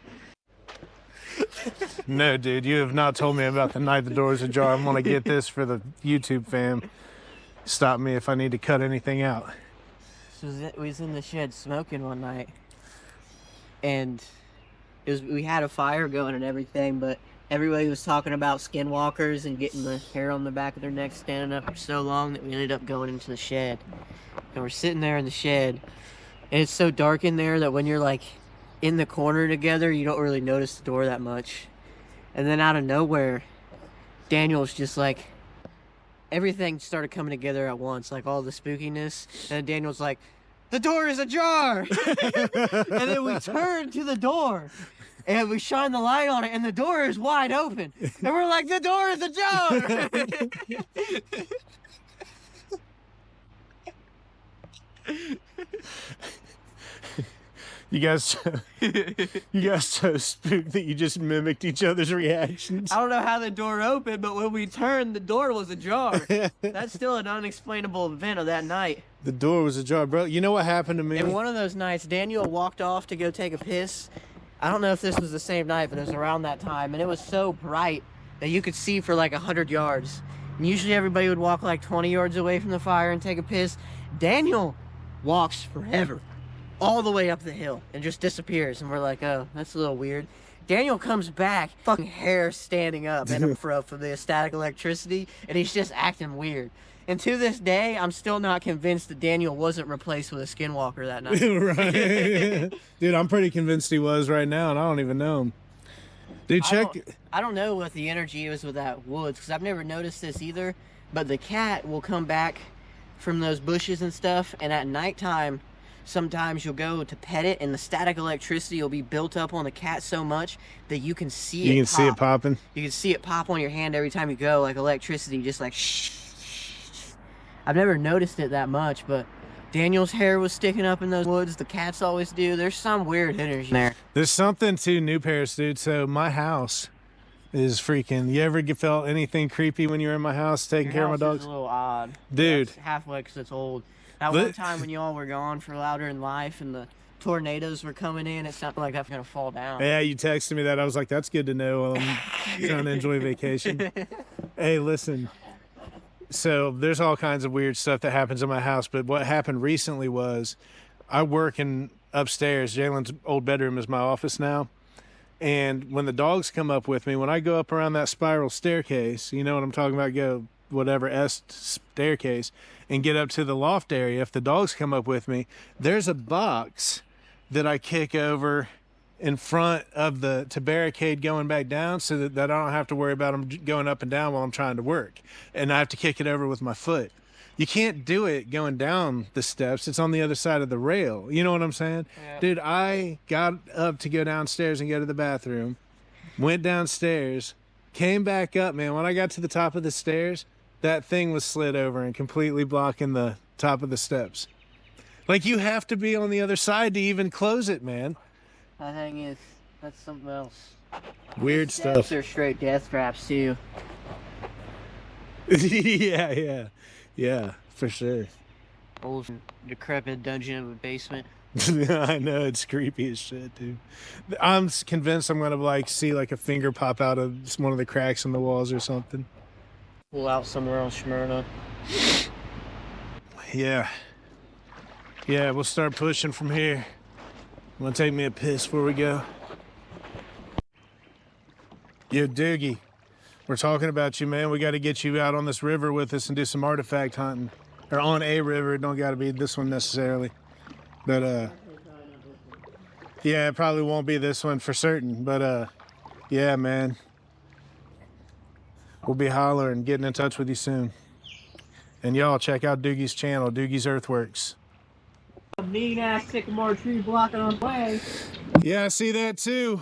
No, dude, you have not told me about the night the door was ajar. I'm gonna get this for the YouTube fam. Stop me if I need to cut anything out. So we was in the shed smoking one night, and we had a fire going and everything, but everybody was talking about skinwalkers and getting the hair on the back of their neck standing up for so long that we ended up going into the shed. And we're sitting there in the shed, and it's so dark in there that when you're like in the corner together, you don't really notice the door that much. And then out of nowhere, Daniel's just like, everything started coming together at once, like all the spookiness. And Daniel's like, the door is ajar! And then we turn to the door, and we shine the light on it, and the door is wide open. And we're like, the door is ajar! You guys so spooked that you just mimicked each other's reactions. I don't know how the door opened, but when we turned, the door was ajar. That's still an unexplainable event of that night. The door was ajar, bro. You know what happened to me? And one of those nights, Daniel walked off to go take a piss. I don't know if this was the same night, but it was around that time, and it was so bright that you could see for like 100 yards. And usually everybody would walk like 20 yards away from the fire and take a piss. Daniel walks forever, all the way up the hill, and just disappears. And we're like, oh, that's a little weird. Daniel comes back, fucking hair standing up and a fro from the static electricity, and he's just acting weird. And to this day, I'm still not convinced that Daniel wasn't replaced with a skinwalker that night. Right. Dude, I'm pretty convinced he was right now, and I don't even know him. Dude, check. I don't know what the energy is with that woods, because I've never noticed this either, but the cat will come back from those bushes and stuff, and at nighttime, sometimes you'll go to pet it, and the static electricity will be built up on the cat so much that you can see it. You can see it popping. You can see it pop on your hand every time you go, like electricity, just like shh. I've never noticed it that much, but Daniel's hair was sticking up in those woods. The cats always do. There's some weird energy there. There's something to New Paris, dude. So my house is freaking. You ever felt anything creepy when you were in my house taking care of my dogs? It's a little odd, dude. That's halfway because it's old. That one time when y'all were gone for Louder in Life and the tornadoes were coming in, it sounded like I was gonna fall down. Yeah, you texted me that. I was like, that's good to know while I'm trying to enjoy vacation. Hey, listen. So there's all kinds of weird stuff that happens in my house, but what happened recently was I work in upstairs. Jalen's old bedroom is my office now. And when the dogs come up with me, when I go up around that spiral staircase, you know what I'm talking about, go whatever S staircase, and get up to the loft area, if the dogs come up with me, there's a box that I kick over in front of to barricade going back down so that I don't have to worry about them going up and down while I'm trying to work. And I have to kick it over with my foot. You can't do it going down the steps. It's on the other side of the rail. You know what I'm saying? Yeah. Dude, I got up to go downstairs and go to the bathroom, went downstairs, came back up, man. When I got to the top of the stairs, that thing was slid over and completely blocking the top of the steps. Like, you have to be on the other side to even close it, man. That thing is, that's something else. Weird stuff. They're straight death traps, too. Yeah, for sure. Old decrepit dungeon of a basement. I know, it's creepy as shit, dude. I'm convinced I'm gonna like see like a finger pop out of one of the cracks in the walls or something. Pull out somewhere on Smyrna. Yeah, we'll start pushing from here. I'm gonna take me a piss before we go. Yo, Doogie, we're talking about you, man. We got to get you out on this river with us and do some artifact hunting. Or on a river, it don't got to be this one necessarily. But yeah, it probably won't be this one for certain. But yeah, man, we'll be hollering, getting in touch with you soon. And y'all check out Doogie's channel, Doogie's Earthworks. A mean ass sycamore tree blocking our way. Yeah, I see that too.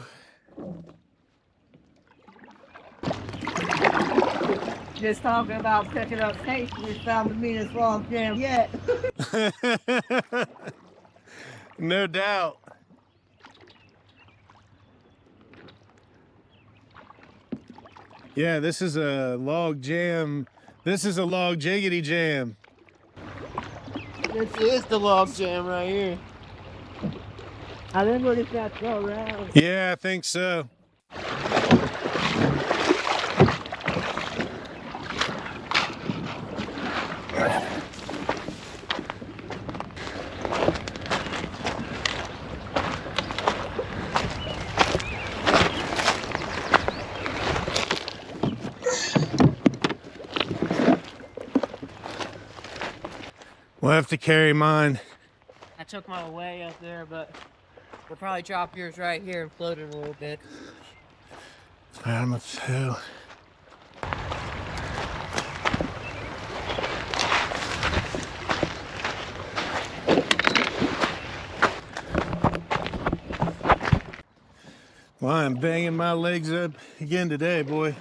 Just talking about picking up pace, we found the meanest log jam yet. No doubt. Yeah, this is a log jam. This is a log jiggity jam. This is the log jam right here. I think we're just gonna throw around. Yeah, I think so. We'll have to carry mine. I took my way up there, but we'll probably drop yours right here and float it a little bit. I'm a fool. Well, I'm banging my legs up again today, boy.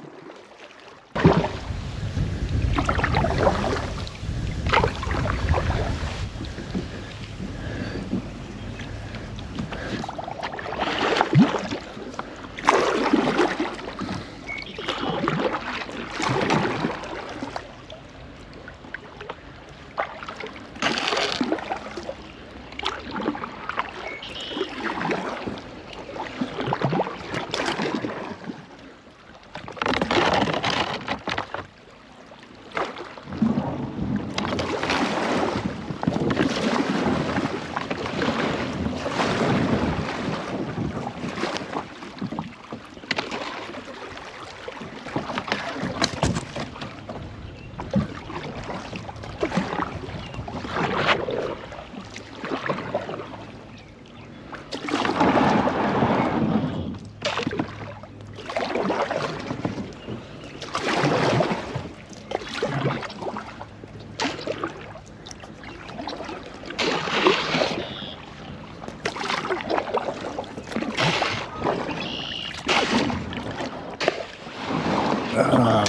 I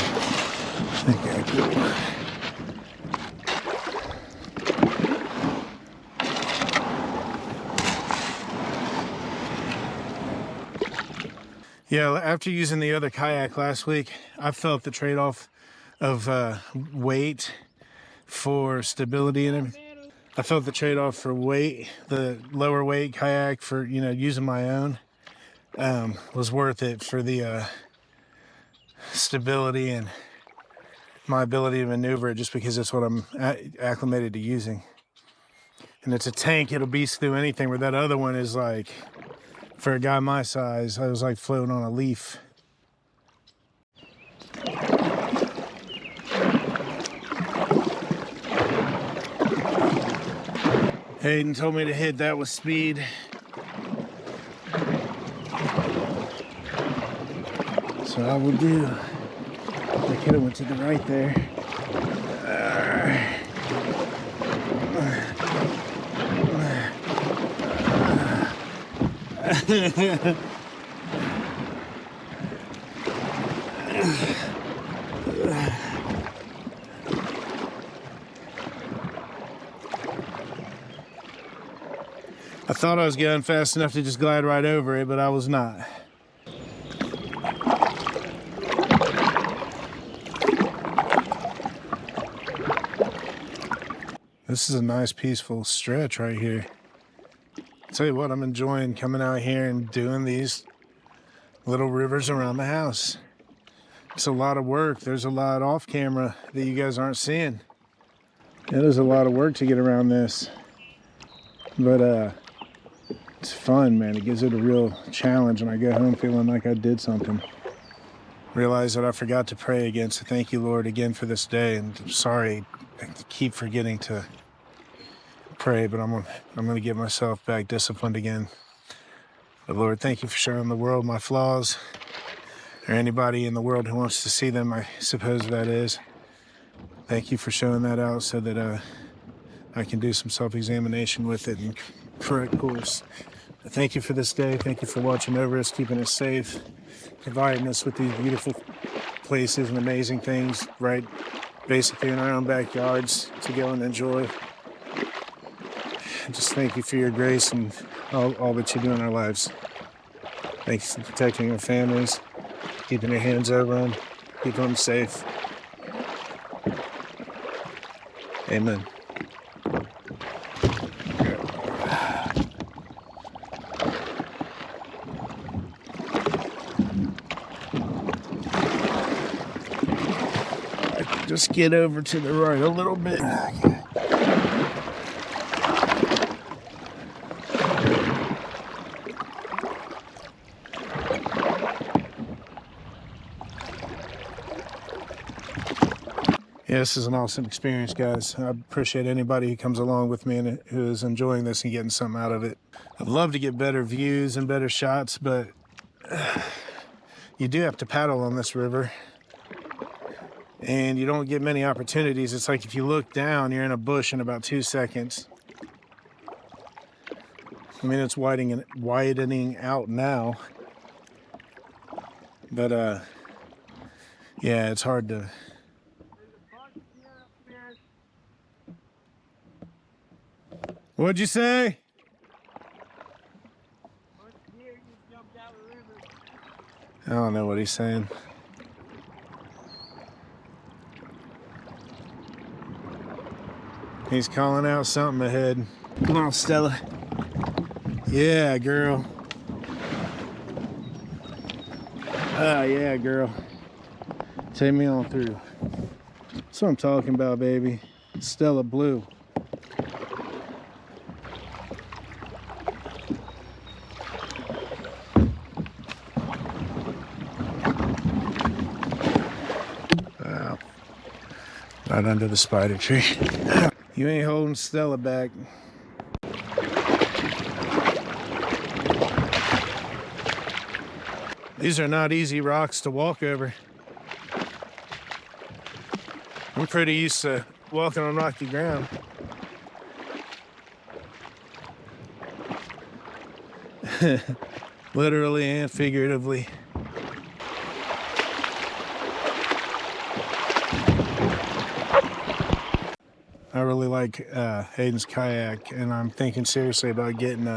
think I do. Yeah, after using the other kayak last week, I felt the trade-off of weight for stability and everything. I felt the trade-off for weight, the lower weight kayak for, you know, using my own was worth it for the stability and my ability to maneuver it, just because it's what I'm acclimated to using. And it's a tank, it'll beast through anything, where that other one is like, for a guy my size, I was like floating on a leaf. Hayden told me to hit that with speed. So I will do. I could have went to the right there. I thought I was going fast enough to just glide right over it, but I was not. This is a nice peaceful stretch right here. I'll tell you what, I'm enjoying coming out here and doing these little rivers around the house. It's a lot of work. There's a lot off camera that you guys aren't seeing. It is a lot of work to get around this. But it's fun, man. It gives it a real challenge, and I go home feeling like I did something. Realize that I forgot to pray again, so thank you, Lord, again for this day. And I'm sorry, I keep forgetting to pray, but I'm gonna get myself back disciplined again. But Lord, thank you for showing the world my flaws, or anybody in the world who wants to see them, I suppose that is. Thank you for showing that out so that I can do some self-examination with it and correct course. Thank you for this day. Thank you for watching over us, keeping us safe, providing us with these beautiful places and amazing things right basically in our own backyards to go and enjoy. Just thank you for your grace and all that you do in our lives. Thanks for protecting our families, keeping your hands over them, keeping them safe. Amen. Just get over to the right a little bit. Okay. Yeah, this is an awesome experience, guys. I appreciate anybody who comes along with me and who is enjoying this and getting something out of it. I'd love to get better views and better shots, but you do have to paddle on this river. And you don't get many opportunities. It's like if you look down, you're in a bush in about 2 seconds. I mean, it's widening out now. But, yeah, it's hard to... What'd you say? I don't know what he's saying. He's calling out something ahead. Come on, Stella. Yeah, girl. Yeah, girl. Take me on through. That's what I'm talking about, baby. Stella Blue. Wow. Right under the spider tree. You ain't holding Stella back. These are not easy rocks to walk over. I'm pretty used to walking on rocky ground. Literally and figuratively. I really like Hayden's kayak, and I'm thinking seriously about getting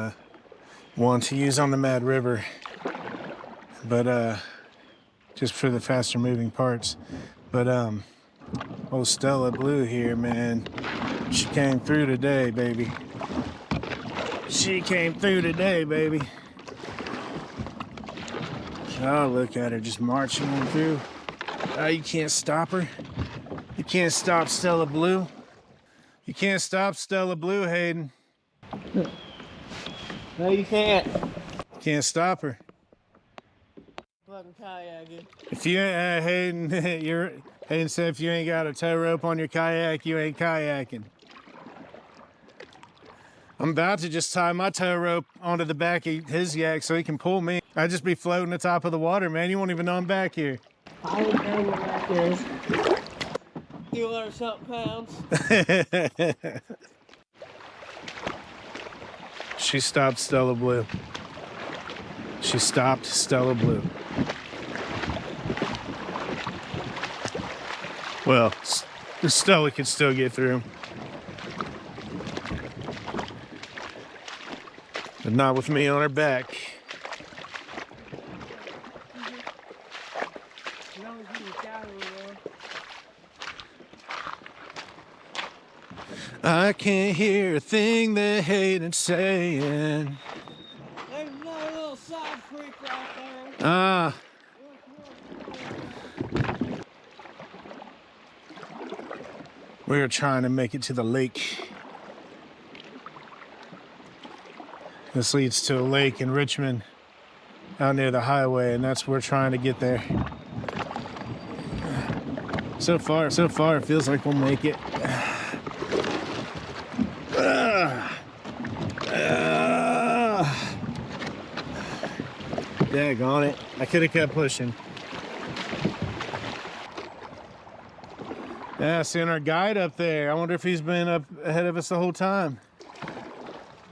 one to use on the Mad River, but just for the faster moving parts. But old Stella Blue here, man, she came through today, baby. She came through today, baby. Oh, look at her just marching on through. Oh, you can't stop her. You can't stop Stella Blue. You can't stop Stella Blue, Hayden. No, you can't. Can't stop her. Fucking kayaking. If you Hayden, Hayden said if you ain't got a tow rope on your kayak, you ain't kayaking. I'm about to just tie my tow rope onto the back of his yak so he can pull me. I'd just be floating the top of the water, man. You won't even know I'm back here. I would know what that is. 200-something pounds. She stopped Stella Blue. She stopped Stella Blue. Well, Stella can still get through. But not with me on her back. I can't hear a thing that Hayden's saying. There's another little side creek right there. Ah. We're trying to make it to the lake. This leads to a lake in Richmond, out near the highway, and that's where we're trying to get there. So far, it feels like we'll make it. Daggone it. I could have kept pushing. Yeah, seeing our guide up there. I wonder if he's been up ahead of us the whole time.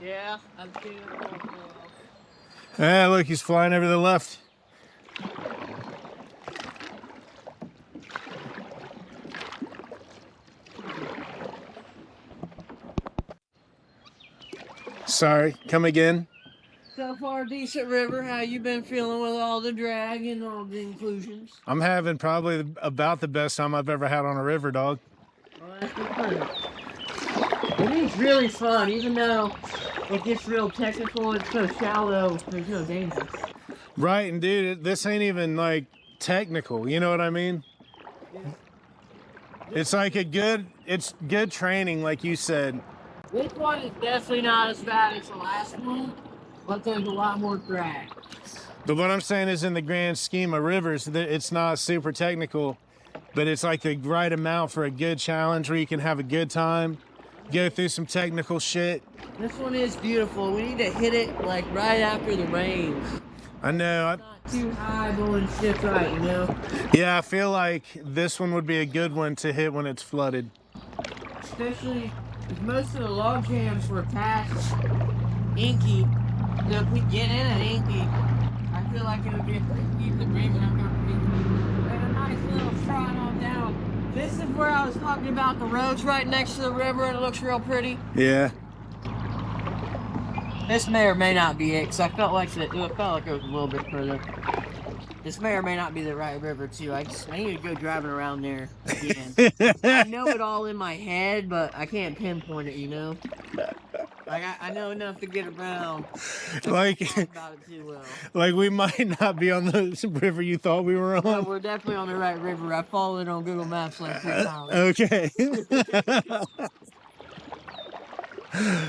Yeah, I've seen it for a while. Yeah, look, he's flying over to the left. Sorry, come again. So far, decent river. How you been feeling with all the drag and all the inclusions? I'm having probably about the best time I've ever had on a river, dog. Well, that's good fun. It is really fun, even though it gets real technical. It's so shallow. There's no danger. Right, and dude, this ain't even like technical. You know what I mean? Yeah. It's like it's good training, like you said. This one is definitely not as bad as the last one, but there's a lot more drag. But what I'm saying is, in the grand scheme of rivers, it's not super technical, but it's like the right amount for a good challenge where you can have a good time, go through some technical shit. This one is beautiful. We need to hit it like right after the rains. I know. Not too high going shit right, you know? Yeah, I feel like this one would be a good one to hit when it's flooded. Especially if most of the log jams were past Inky. So if we get in at Inky, I feel like it would be a pretty decent reason I'm going to be. And a nice little shot on down. This is where I was talking about the roads right next to the river and it looks real pretty. Yeah. This may or may not be it, because I felt like it was a little bit further. This may or may not be the right river too. I need to go driving around there again. I know it all in my head, but I can't pinpoint it, you know? Like I know enough to get around. Like, Talk about it too well. like we might not be on the river you thought we were on. No, we're definitely on the right river. I followed it on Google Maps like 3 times. Okay.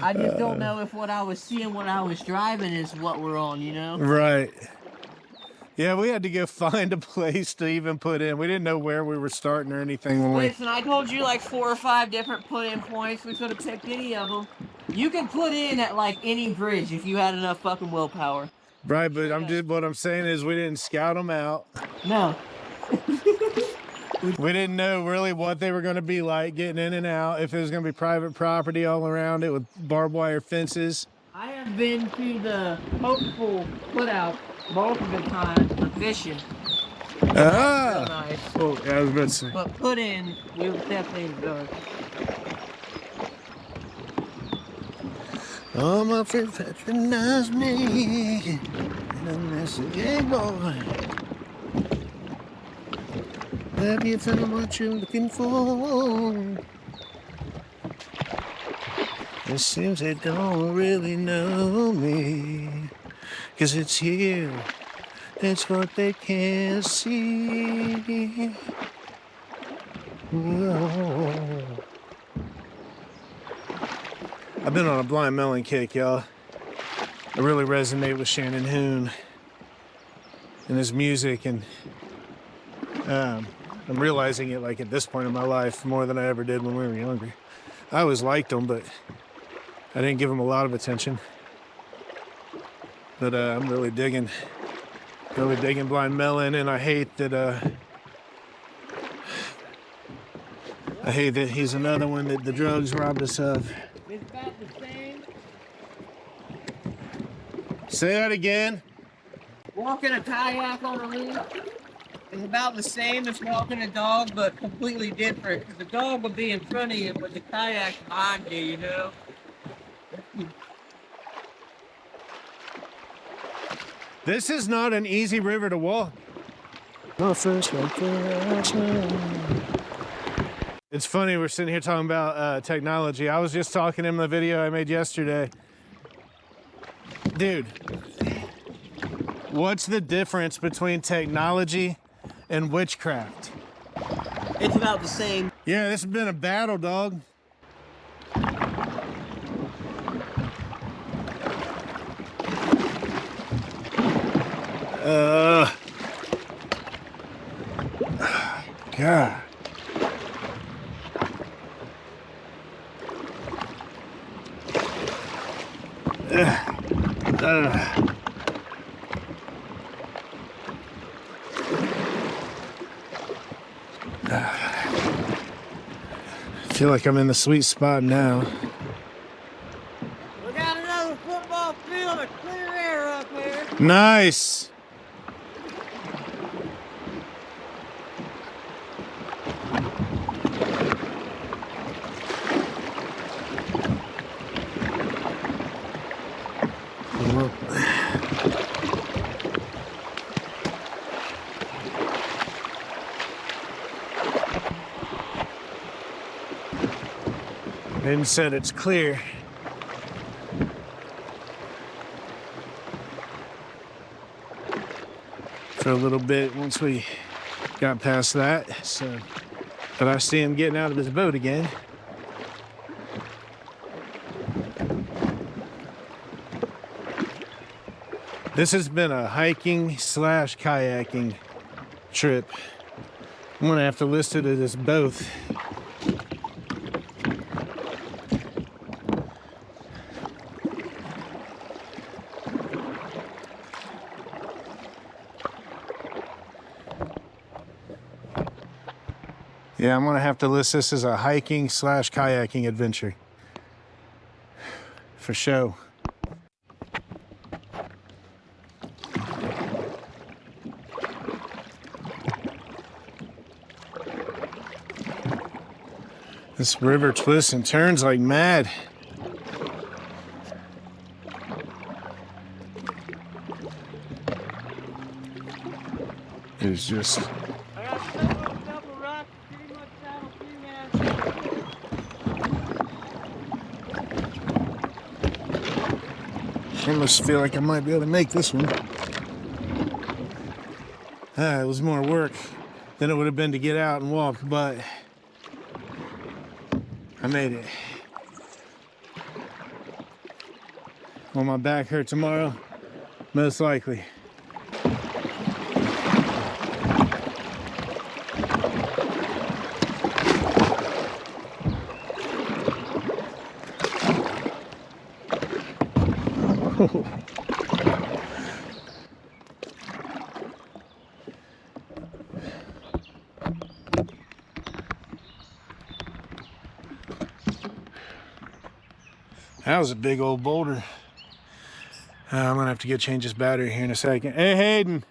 I just don't know if what I was seeing when I was driving is what we're on, you know? Right. Yeah, we had to go find a place to even put in. We didn't know where we were starting or anything when we... Listen, I told you like 4 or 5 different put-in points. We could have picked any of them. You can put in at like any bridge if you had enough fucking willpower. Right, but what I'm saying is we didn't scout them out. No. We didn't know really what they were going to be like getting in and out, if it was going to be private property all around it with barbed wire fences. I have been to the hopeful put-out multiple times for fishing. Ah! Real nice. Oh, yeah, I was about to say. But put in, we would definitely go. All my friends patronize me, and I say, hey boy, have you found what you're looking for? It seems they don't really know me, 'cause it's here, it's what they can't see. Whoa. I've been on a blind melon kick, y'all. I really resonate with Shannon Hoon and his music, and I'm realizing it like at this point in my life more than I ever did when we were younger. I always liked him, but I didn't give him a lot of attention. But I'm really digging Blind Melon, and I hate that he's another one that the drugs robbed us of. It's about the same. Say that again. Walking a kayak on a lead is about the same as walking a dog, but completely different. 'Cause the dog would be in front of you, but the kayak's behind you, you know? This is not an easy river to walk. It's funny, we're sitting here talking about technology. I was just talking in the video I made yesterday. Dude, what's the difference between technology and witchcraft? It's about the same. Yeah, this has been a battle, dog. God. feel like I'm in the sweet spot now. We got another football field of clear air up there. Nice. Hayden said it's clear. For a little bit once we got past that, so but I see him getting out of his boat again. This has been a hiking / kayaking trip. I'm gonna have to list it as both. Yeah, I'm gonna have to list this as a hiking / kayaking adventure. For show. This river twists and turns like mad. It's just... I got several rocks pretty much saddled through now. I almost feel like I might be able to make this one. It was more work than it would have been to get out and walk, but I made it. Will my back hurt tomorrow? Most likely. That was a big old boulder. I'm gonna have to get change this battery here in a second. Hey Hayden,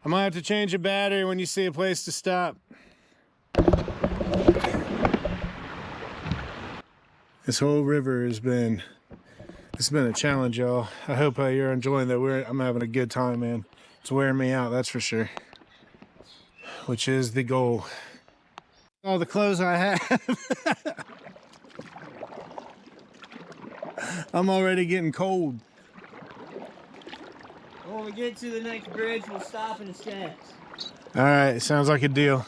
I might have to change your battery when you see a place to stop. This whole river has been, it's been a challenge, y'all. I hope you're enjoying that. I'm having a good time, man. It's wearing me out, that's for sure. Which is the goal. All the clothes I have. I'm already getting cold. When we get to the next bridge, we'll stop in the shacks. All right, sounds like a deal.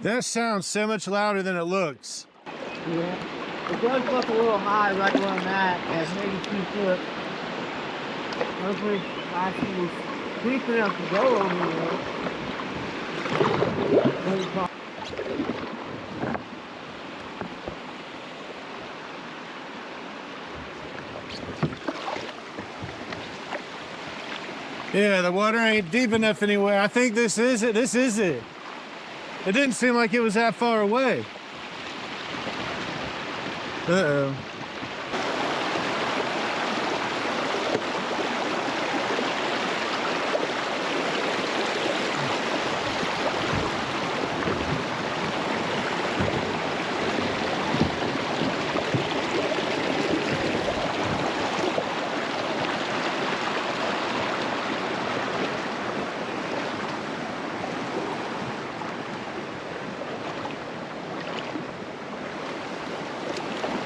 That sounds so much louder than it looks. Yeah, it does look a little high right where I'm at maybe 2 foot. Hopefully, I was deep enough to go over there. Yeah, the water ain't deep enough anywhere. I think this is it. This is it. It didn't seem like it was that far away. Uh-oh.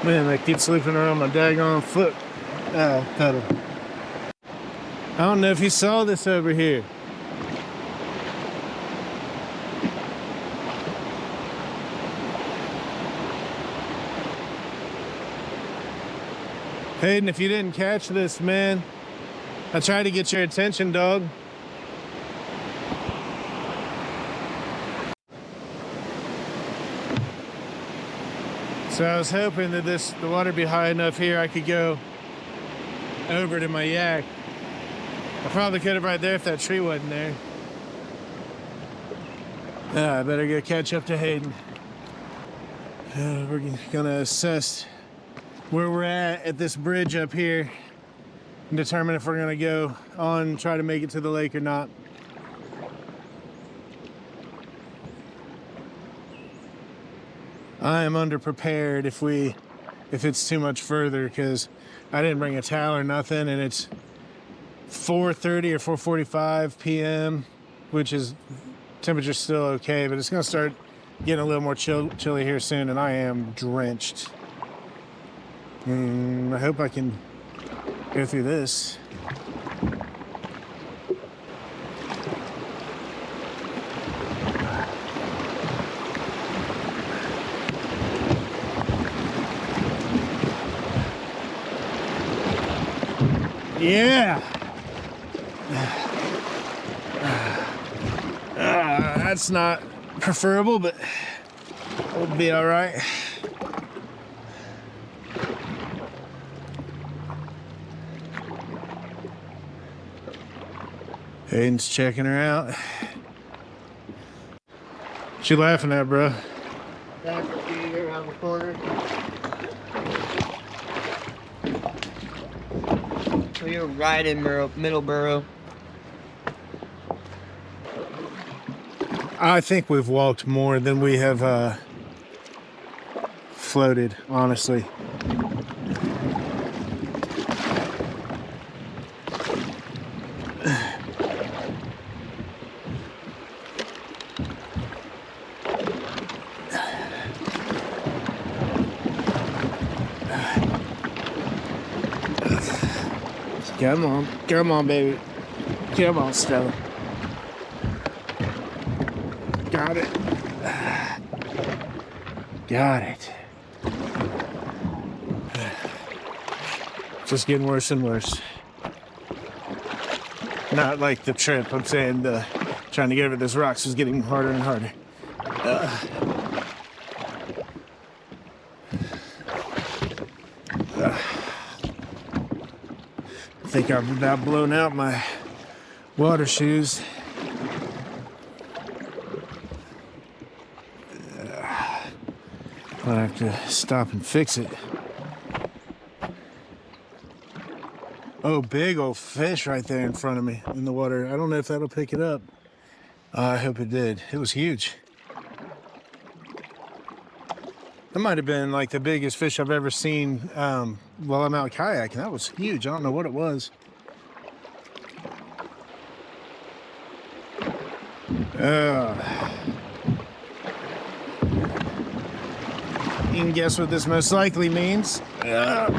Man, that keeps slipping around my daggone foot pedal. I don't know if you saw this over here. Hayden, if you didn't catch this, man, I tried to get your attention, dog. So I was hoping that the water be high enough here I could go over to my yak. I probably could have right there if that tree wasn't there. I better go catch up to Hayden. We're gonna assess where we're at this bridge up here and determine if we're gonna go on and try to make it to the lake or not. I am underprepared if it's too much further, because I didn't bring a towel or nothing, and it's 4:30 or 4:45 p.m., which is temperature's still okay, but it's gonna start getting a little more chilly here soon, and I am drenched. I hope I can go through this. Yeah. That's not preferable, but it'll be all right. Hayden's checking her out. What you laughing at, bro? Back here around the corner. We are right in Middleborough. I think we've walked more than we have floated, honestly. Come on, baby. Come on, Stella. Got it. Got it. Just getting worse and worse. Not like the trip, I'm saying trying to get over those rocks is getting harder and harder. I think I've about blown out my water shoes. I'll have to stop and fix it. Oh, big old fish right there in front of me in the water. I don't know if that'll pick it up. I hope it did. It was huge. That might have been like the biggest fish I've ever seen while I'm out kayaking. That was huge. I don't know what it was. You can guess what this most likely means. Yep.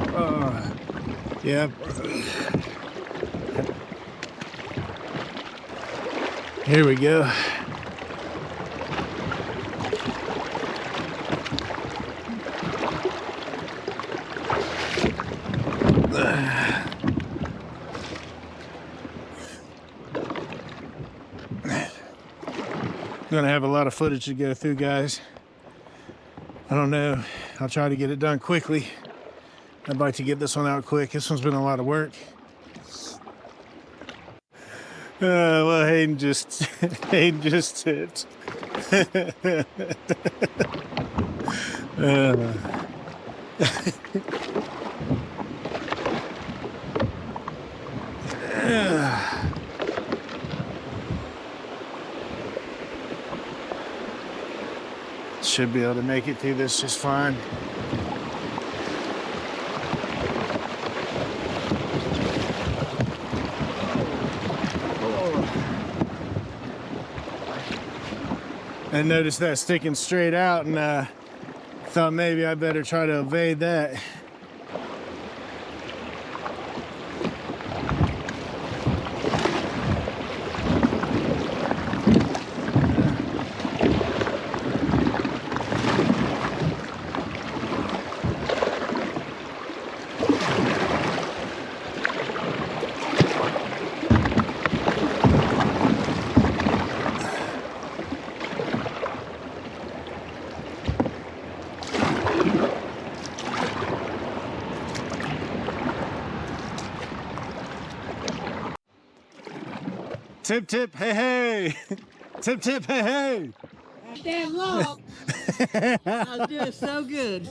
Here we go. Gonna have a lot of footage to go through, guys. I don't know. I'll try to get it done quickly. I'd like to get this one out quick. This one's been a lot of work. Well, Hayden just tipped. Should be able to make it through this just fine. I noticed that sticking straight out, and thought maybe I better try to evade that. Tip, tip, hey, hey. Tip, tip, hey, hey. Damn long. I was doing so good.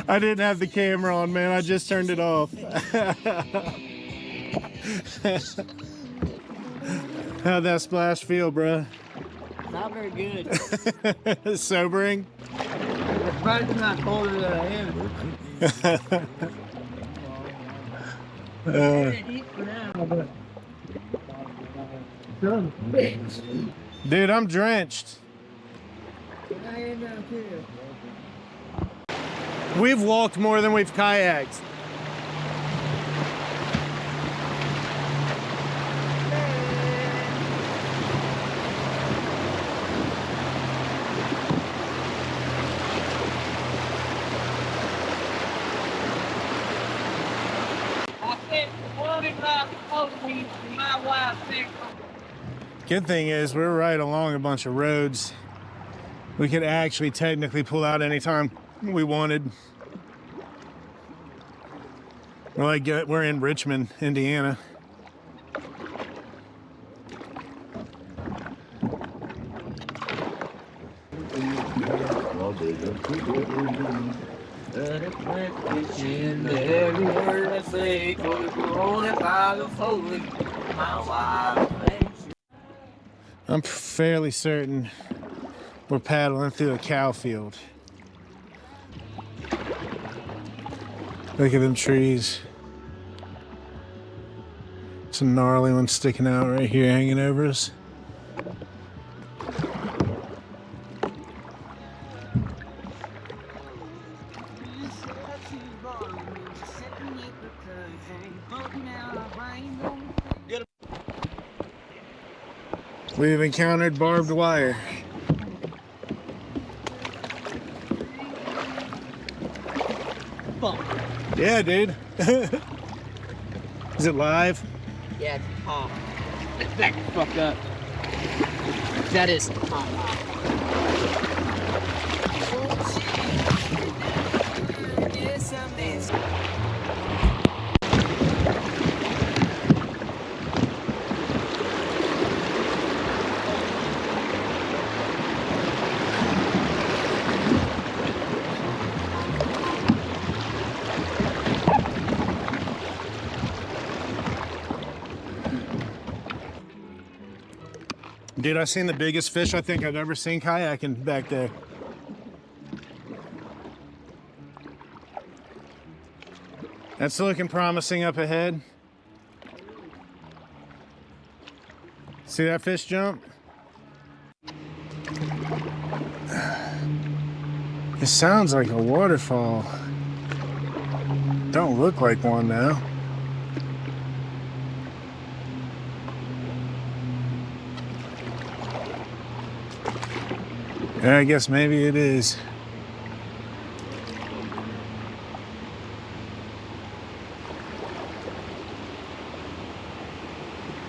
I didn't have the camera on, man. I just turned it off. How'd that splash feel, bro? Not very good. Sobering? It's probably not colder than I am. Deep for now, but dude, I'm drenched. I am now too. We've walked more than we've kayaked. Good thing is we're right along a bunch of roads. We could actually technically pull out anytime we wanted. We're in Richmond, Indiana. I'm fairly certain we're paddling through a cow field. Look at them trees. Some gnarly ones sticking out right here, hanging over us. We've encountered barbed wire. Yeah, dude. Is it live? Yeah, it's hot. Back the fuck up. That is hot. Dude, I seen the biggest fish I think I've ever seen kayaking back there. That's looking promising up ahead. See that fish jump? It sounds like a waterfall. Don't look like one now. Yeah, I guess maybe it is.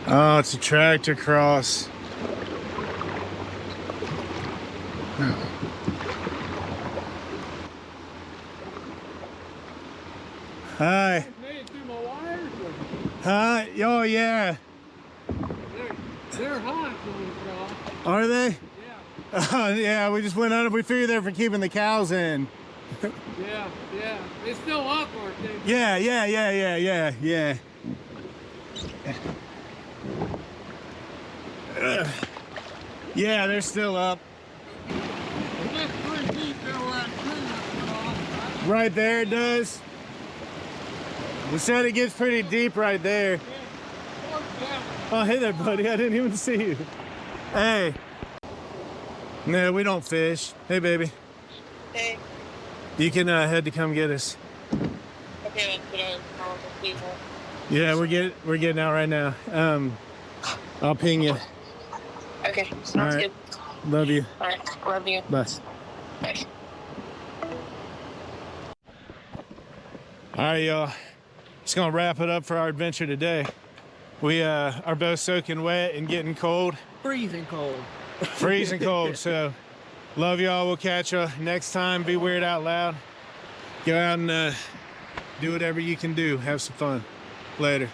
Oh, it's a tractor cross. Hi. Hi. Oh, yeah. They're hot. Are they? Yeah. Yeah, we just went under. We figured they're for keeping the cows in. Yeah. It's still up, aren't they? Yeah. Yeah, they're still up. Right there it does. We said it gets pretty deep right there. Oh, hey there, buddy. I didn't even see you. Hey. No, we don't fish. Hey, baby. Hey. You can head to come get us. Okay, then. Yeah, we're getting out right now. I'll ping you. Okay, sounds good. Love you. All right, love you. Bye. Bye. All right, y'all. Just gonna wrap it up for our adventure today. We are both soaking wet and getting cold. Freezing cold. Freezing cold. So, love y'all. We'll catch you next time. Be weird out loud. Go out and do whatever you can do. Have some fun. Later.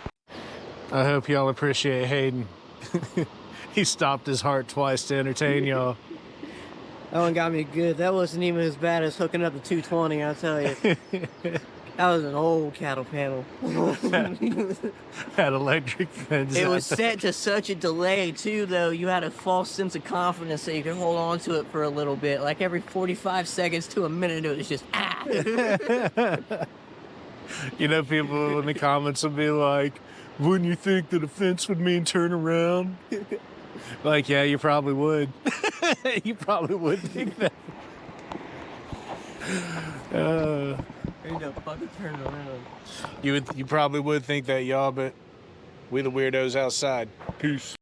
I hope y'all appreciate Hayden. He stopped his heart twice to entertain y'all. That one got me good. That wasn't even as bad as hooking up the 220, I'll tell you. That was an old cattle panel. That electric fence. It was set to such a delay, too, though. You had a false sense of confidence that you could hold on to it for a little bit. Like every 45 seconds to a minute, it was just, ah. You know, people in the comments will be like, wouldn't you think that a fence would mean turn around? Like, yeah, you probably would. You probably would think that. End up fucking turning around. You probably would think that, y'all, but we the weirdos outside. Peace.